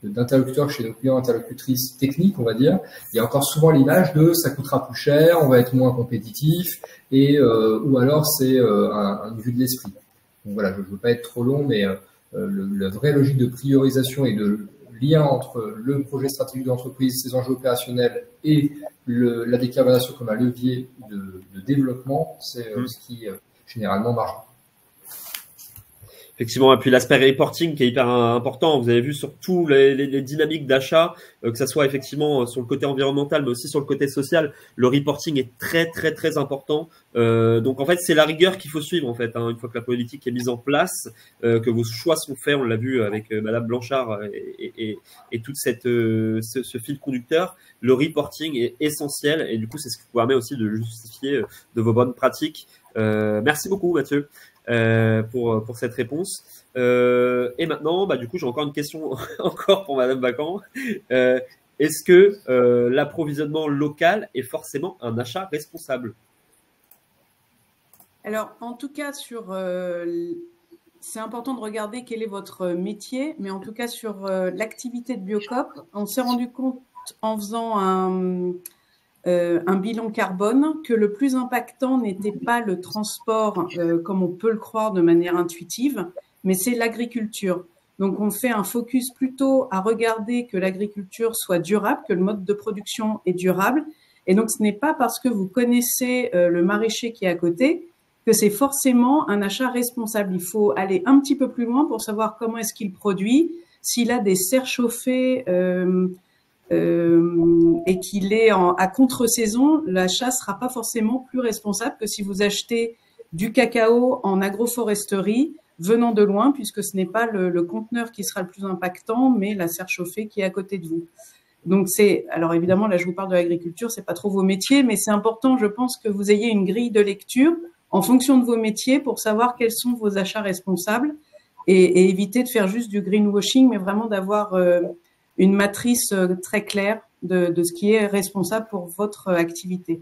d'interlocuteurs chez nos clients, interlocutrices techniques, on va dire, il y a encore souvent l'image de ça coûtera plus cher, on va être moins compétitif, et ou alors c'est un vue de l'esprit. Donc voilà, je ne veux pas être trop long, mais la vraie logique de priorisation et de lien entre le projet stratégique de l'entreprise, ses enjeux opérationnels et la décarbonation comme un levier de développement, c'est ce qui généralement marche. Effectivement, et puis l'aspect reporting qui est hyper important. Vous avez vu sur tous les dynamiques d'achat, que ça soit effectivement sur le côté environnemental, mais aussi sur le côté social, le reporting est très très très important. Donc en fait, c'est la rigueur qu'il faut suivre en fait. Hein, une fois que la politique est mise en place, que vos choix sont faits, on l'a vu avec Madame Blanchard et toute ce fil conducteur, le reporting est essentiel et du coup, c'est ce qui vous permet aussi de justifier de vos bonnes pratiques. Merci beaucoup, Mathieu. Pour cette réponse. Et maintenant, du coup, j'ai encore une question encore pour Madame Bacan. Est-ce que l'approvisionnement local est forcément un achat responsable? Alors, en tout cas, c'est important de regarder quel est votre métier, mais en tout cas, sur l'activité de Biocoop, on s'est rendu compte en faisant un bilan carbone, que le plus impactant n'était pas le transport, comme on peut le croire de manière intuitive, mais c'est l'agriculture. Donc, on fait un focus plutôt à regarder que l'agriculture soit durable, que le mode de production est durable. Et donc, ce n'est pas parce que vous connaissez le maraîcher qui est à côté que c'est forcément un achat responsable. Il faut aller un petit peu plus loin pour savoir comment est-ce qu'il produit, s'il a des serres chauffées et qu'il est à contre-saison, l'achat sera pas forcément plus responsable que si vous achetez du cacao en agroforesterie venant de loin, puisque ce n'est pas le conteneur qui sera le plus impactant, mais la serre chauffée qui est à côté de vous. Donc alors évidemment, là je vous parle de l'agriculture, c'est pas trop vos métiers, mais c'est important, je pense, que vous ayez une grille de lecture en fonction de vos métiers pour savoir quels sont vos achats responsables et éviter de faire juste du greenwashing, mais vraiment d'avoir une matrice très claire de ce qui est responsable pour votre activité.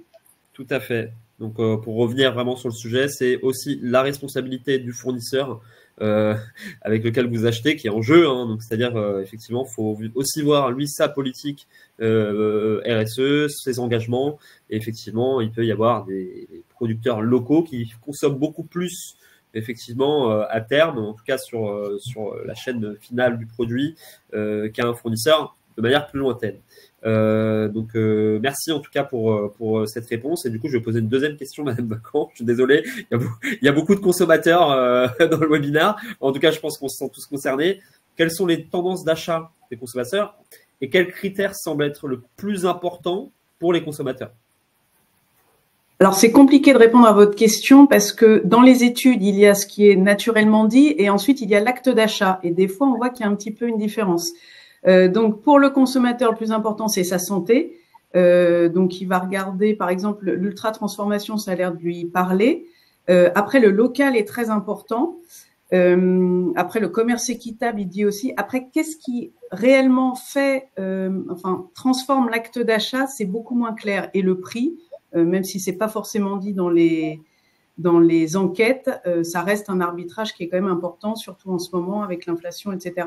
Tout à fait. Donc, pour revenir vraiment sur le sujet, c'est aussi la responsabilité du fournisseur avec lequel vous achetez qui est en jeu. Hein. Donc, c'est-à-dire, effectivement, il faut aussi voir, lui, sa politique RSE, ses engagements. Et effectivement, il peut y avoir des producteurs locaux qui consomment beaucoup plus effectivement à terme, en tout cas sur la chaîne finale du produit, qu'à un fournisseur de manière plus lointaine. Donc merci en tout cas pour cette réponse. Et du coup, je vais poser une deuxième question, Madame Bacan. Je suis désolé, il y a beaucoup de consommateurs dans le webinaire. En tout cas, je pense qu'on se sent tous concernés. Quelles sont les tendances d'achat des consommateurs et quels critères semblent être le plus important pour les consommateurs? Alors, c'est compliqué de répondre à votre question parce que dans les études, il y a ce qui est naturellement dit et ensuite, il y a l'acte d'achat. Et des fois, on voit qu'il y a un petit peu une différence. Donc, pour le consommateur, le plus important, c'est sa santé. Donc, il va regarder, par exemple, l'ultra-transformation, ça a l'air de lui parler. Après, le local est très important. Après, le commerce équitable, il dit aussi. Après, qu'est-ce qui réellement transforme l'acte d'achat, c'est beaucoup moins clair. Et le prix, même si c'est pas forcément dit dans les enquêtes, ça reste un arbitrage qui est quand même important, surtout en ce moment avec l'inflation, etc.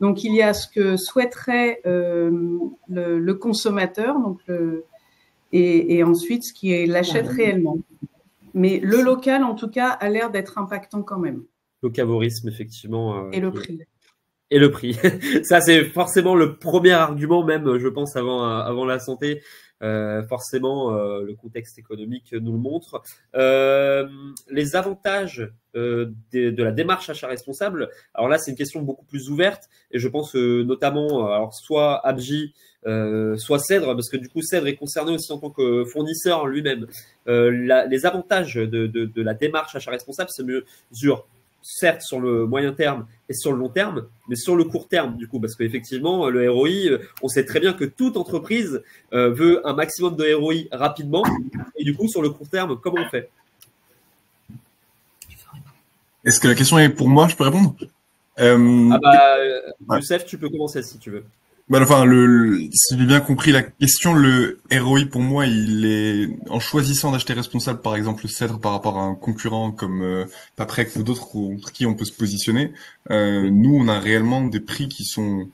Donc, il y a ce que souhaiterait le consommateur, donc et ensuite ce qui l'achète réellement. Mais le local, en tout cas, a l'air d'être impactant quand même. Locavorisme, effectivement. Et le prix. Et le prix. Ça, c'est forcément le premier argument, même, je pense, avant la santé. Forcément, le contexte économique nous le montre. Les avantages de la démarche achat responsable, alors là, c'est une question beaucoup plus ouverte et je pense notamment, alors soit Abji, soit Cèdre, parce que du coup, Cèdre est concerné aussi en tant que fournisseur lui-même. Les avantages de la démarche achat responsable se mesurent certes sur le moyen terme et sur le long terme, mais sur le court terme du coup, parce qu'effectivement le ROI, on sait très bien que toute entreprise veut un maximum de ROI rapidement, et du coup sur le court terme, comment on fait? Est-ce que la question est pour moi? Je peux répondre? Youssef, tu peux commencer si tu veux. Enfin, si j'ai bien compris la question, le ROI pour moi, il est en choisissant d'acheter responsable, par exemple, le Cèdre par rapport à un concurrent comme Paprec ou d'autres contre qui on peut se positionner. Nous, on a réellement des prix qui sont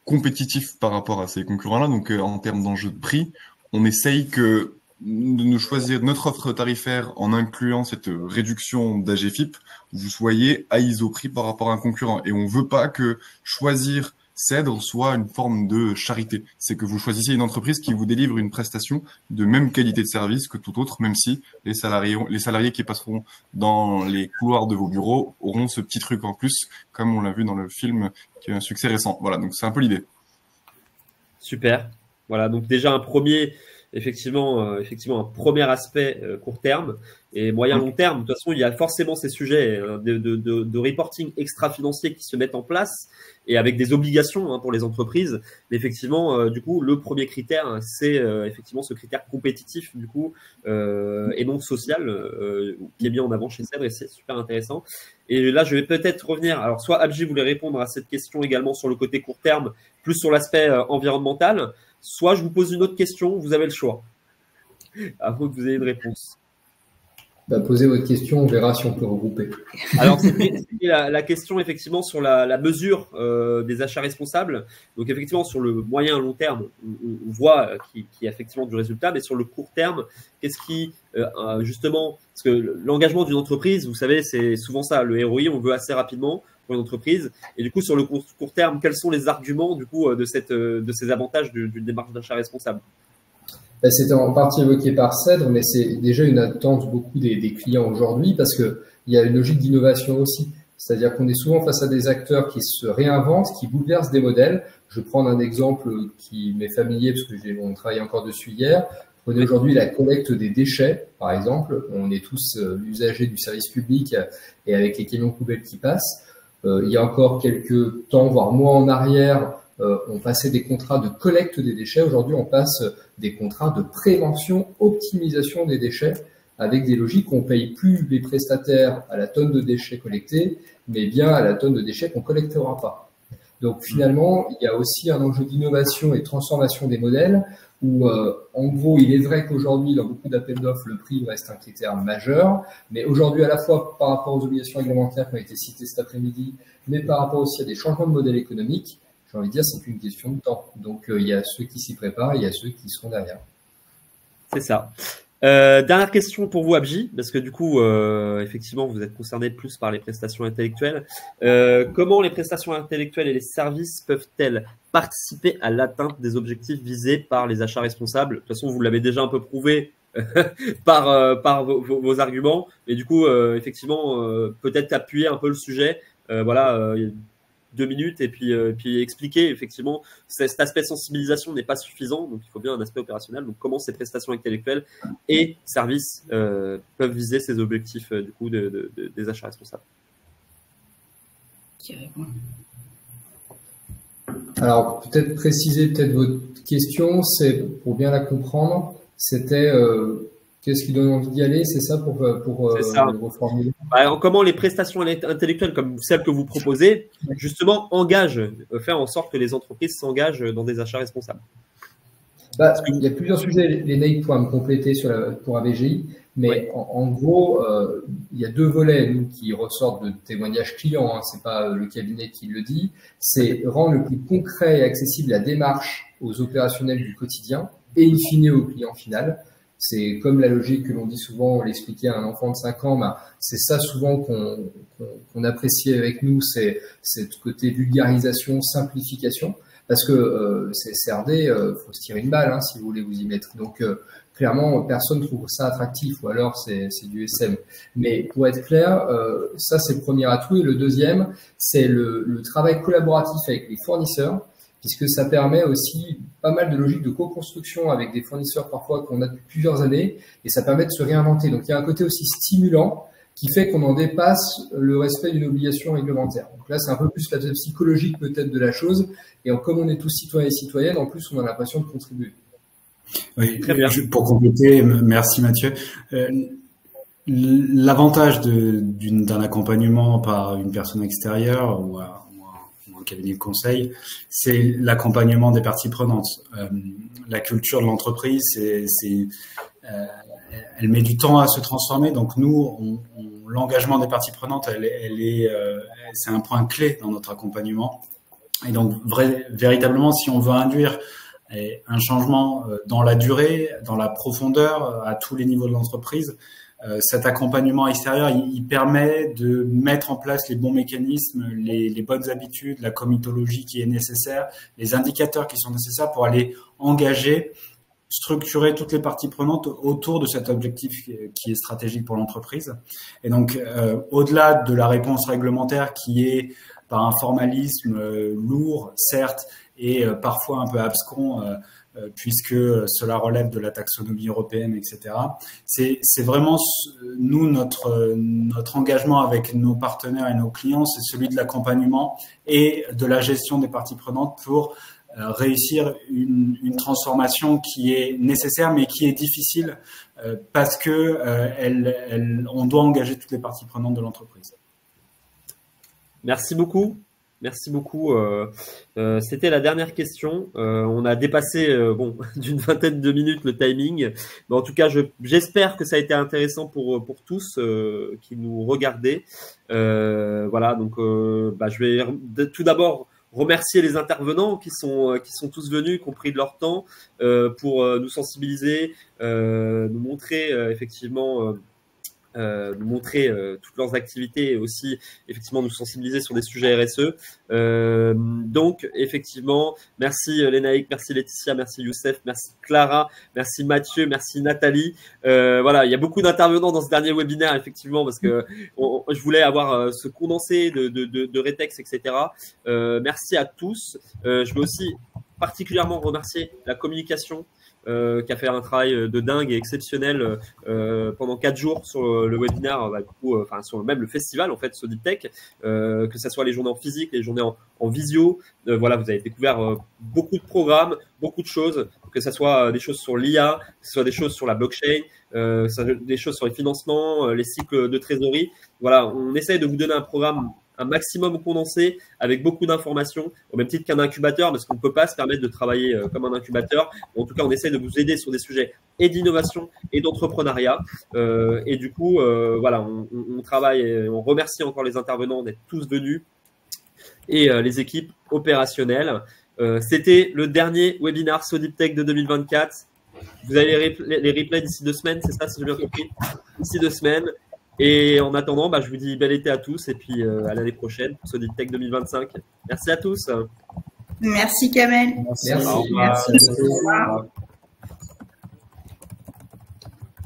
compétitifs par rapport à ces concurrents-là. Donc, en termes d'enjeu de prix, on essaye de nous choisir notre offre tarifaire en incluant cette réduction d'AGFIP, vous soyez à isoprix par rapport à un concurrent. Et on veut pas que choisir Cèdre soit une forme de charité. C'est que vous choisissez une entreprise qui vous délivre une prestation de même qualité de service que tout autre, même si les salariés qui passeront dans les couloirs de vos bureaux auront ce petit truc en plus, comme on l'a vu dans le film qui a un succès récent. Voilà, donc c'est un peu l'idée. Super. Voilà, donc déjà un premier, effectivement un premier aspect court terme et moyen long terme. De toute façon, il y a forcément ces sujets de reporting extra-financier qui se mettent en place et avec des obligations pour les entreprises. Mais effectivement, du coup, le premier critère, c'est effectivement ce critère compétitif du coup et non social qui est mis en avant chez Cèdre et c'est super intéressant. Et là, je vais peut-être revenir. Alors, soit Abji voulait répondre à cette question également sur le côté court terme, plus sur l'aspect environnemental. Soit je vous pose une autre question, vous avez le choix. À vous que vous ayez une réponse. Posez votre question, on verra si on peut regrouper. Alors, c'était la question effectivement sur la mesure des achats responsables. Donc, effectivement, sur le moyen et long terme, on voit qu'il y a effectivement du résultat, mais sur le court terme, qu'est-ce qui, justement, parce que l'engagement d'une entreprise, vous savez, c'est souvent ça, le ROI, on veut assez rapidement pour une entreprise. Et du coup, sur le court terme, quels sont les arguments du coup de ces avantages d'une démarche d'achat responsable? C'était en partie évoqué par Cèdre, mais c'est déjà une attente beaucoup des clients aujourd'hui parce que il y a une logique d'innovation aussi. C'est-à-dire qu'on est souvent face à des acteurs qui se réinventent, qui bouleversent des modèles. Je vais prendre un exemple qui m'est familier parce que on travaillait encore dessus hier. Prenez aujourd'hui la collecte des déchets, par exemple. On est tous usagers du service public et avec les camions poubelles qui passent. Il y a encore quelques temps, voire mois en arrière, on passait des contrats de collecte des déchets. Aujourd'hui, on passe des contrats de prévention, optimisation des déchets avec des logiques où on paye plus les prestataires à la tonne de déchets collectés, mais bien à la tonne de déchets qu'on collectera pas. Donc finalement, il y a aussi un enjeu d'innovation et de transformation des modèles où, en gros, il est vrai qu'aujourd'hui, dans beaucoup d'appels d'offres, le prix reste un critère majeur, mais aujourd'hui, à la fois par rapport aux obligations réglementaires qui ont été citées cet après-midi, mais par rapport aussi à des changements de modèle économique, j'ai envie de dire, c'est qu'une question de temps. Donc, il y a ceux qui s'y préparent et il y a ceux qui seront derrière. C'est ça. Dernière question pour vous, Abji, parce que du coup, effectivement, vous êtes concerné plus par les prestations intellectuelles. Comment les prestations intellectuelles et les services peuvent-elles participer à l'atteinte des objectifs visés par les achats responsables? De toute façon, vous l'avez déjà un peu prouvé par vos arguments, mais du coup, effectivement, peut-être appuyer un peu le sujet. Voilà. 2 minutes et puis expliquer effectivement cet aspect sensibilisation n'est pas suffisant, donc il faut bien un aspect opérationnel. Donc comment ces prestations intellectuelles et services peuvent viser ces objectifs du coup des achats responsables. Alors peut-être préciser votre question, c'est pour bien la comprendre, c'était qu'est-ce qui donne envie d'y aller, c'est ça pour le reformuler. Comment les prestations intellectuelles comme celles que vous proposez, justement, faire en sorte que les entreprises s'engagent dans des achats responsables? Il y a plusieurs sujets, les Nate pourra me compléter pour AVGI, mais oui. En gros, il y a 2 volets qui ressortent de témoignages clients, c'est pas le cabinet qui le dit, c'est rendre le plus concret et accessible la démarche aux opérationnels du quotidien et in fine au client final. C'est comme la logique que l'on dit souvent, on l'expliquait à un enfant de 5 ans, c'est ça souvent qu'on apprécie avec nous, c'est cette côté vulgarisation, simplification, parce que c'est CRD, faut se tirer une balle si vous voulez vous y mettre. Donc clairement, personne ne trouve ça attractif, ou alors c'est du SM. Mais pour être clair, ça c'est le premier atout, et le deuxième, c'est le travail collaboratif avec les fournisseurs, puisque ça permet aussi pas mal de logiques de co-construction avec des fournisseurs parfois qu'on a depuis plusieurs années, et ça permet de se réinventer. Donc il y a un côté aussi stimulant qui fait qu'on en dépasse le respect d'une obligation réglementaire. Donc là, c'est un peu plus la psychologique peut-être de la chose, et comme on est tous citoyens et citoyennes, en plus on a l'impression de contribuer. Oui, très bien. Pour compléter, merci Mathieu. L'avantage d'un accompagnement par une personne extérieure ou un cabinet de conseil, c'est l'accompagnement des parties prenantes. La culture de l'entreprise, elle met du temps à se transformer. Donc nous, l'engagement des parties prenantes, c'est un point clé dans notre accompagnement. Et donc véritablement, si on veut induire un changement dans la durée, dans la profondeur, à tous les niveaux de l'entreprise, cet accompagnement extérieur, il permet de mettre en place les bons mécanismes, les bonnes habitudes, la comitologie qui est nécessaire, les indicateurs qui sont nécessaires pour aller engager, structurer toutes les parties prenantes autour de cet objectif qui est stratégique pour l'entreprise. Et donc, au-delà de la réponse réglementaire qui est par un formalisme lourd, certes, et parfois un peu abscon, puisque cela relève de la taxonomie européenne, etc. C'est vraiment, nous, notre engagement avec nos partenaires et nos clients, c'est celui de l'accompagnement et de la gestion des parties prenantes pour réussir une transformation qui est nécessaire, mais qui est difficile parce que on doit engager toutes les parties prenantes de l'entreprise. Merci beaucoup. Merci beaucoup. C'était la dernière question. On a dépassé d'une vingtaine de minutes le timing. Mais en tout cas, j'espère que ça a été intéressant pour tous qui nous regardaient. Voilà. Donc, je vais tout d'abord remercier les intervenants qui sont tous venus, qui ont pris de leur temps pour nous sensibiliser, nous montrer effectivement. Nous montrer toutes leurs activités et aussi effectivement nous sensibiliser sur des sujets RSE. Donc effectivement, merci Lénaïque, merci Laetitia, merci Youssef, merci Clara, merci Mathieu, merci Nathalie. Voilà, il y a beaucoup d'intervenants dans ce dernier webinaire effectivement parce que je voulais avoir ce condensé de rétex, etc. Merci à tous. Je veux aussi particulièrement remercier la communication qui a fait un travail de dingue et exceptionnel pendant 4 jours sur le webinaire, sur même le festival en fait Sodiptech, que ce soit les journées en physique, les journées en visio. Voilà, vous avez découvert beaucoup de programmes, beaucoup de choses, que ce soit des choses sur l'IA, que ce soit des choses sur la blockchain, des choses sur les financements, les cycles de trésorerie. Voilà, on essaye de vous donner un programme un maximum condensé avec beaucoup d'informations, au même titre qu'un incubateur, parce qu'on ne peut pas se permettre de travailler comme un incubateur. En tout cas, on essaie de vous aider sur des sujets et d'innovation et d'entrepreneuriat. Et du coup, voilà, on travaille et on remercie encore les intervenants d'être tous venus et les équipes opérationnelles. C'était le dernier webinaire Sodiptech de 2024. Vous avez les replays d'ici 2 semaines, c'est ça, si j'ai bien compris? D'ici 2 semaines. Et en attendant, je vous dis bel été à tous et puis à l'année prochaine pour Sodiptech 2025. Merci à tous. Merci Kamel. Merci. Au revoir. Merci. Au revoir.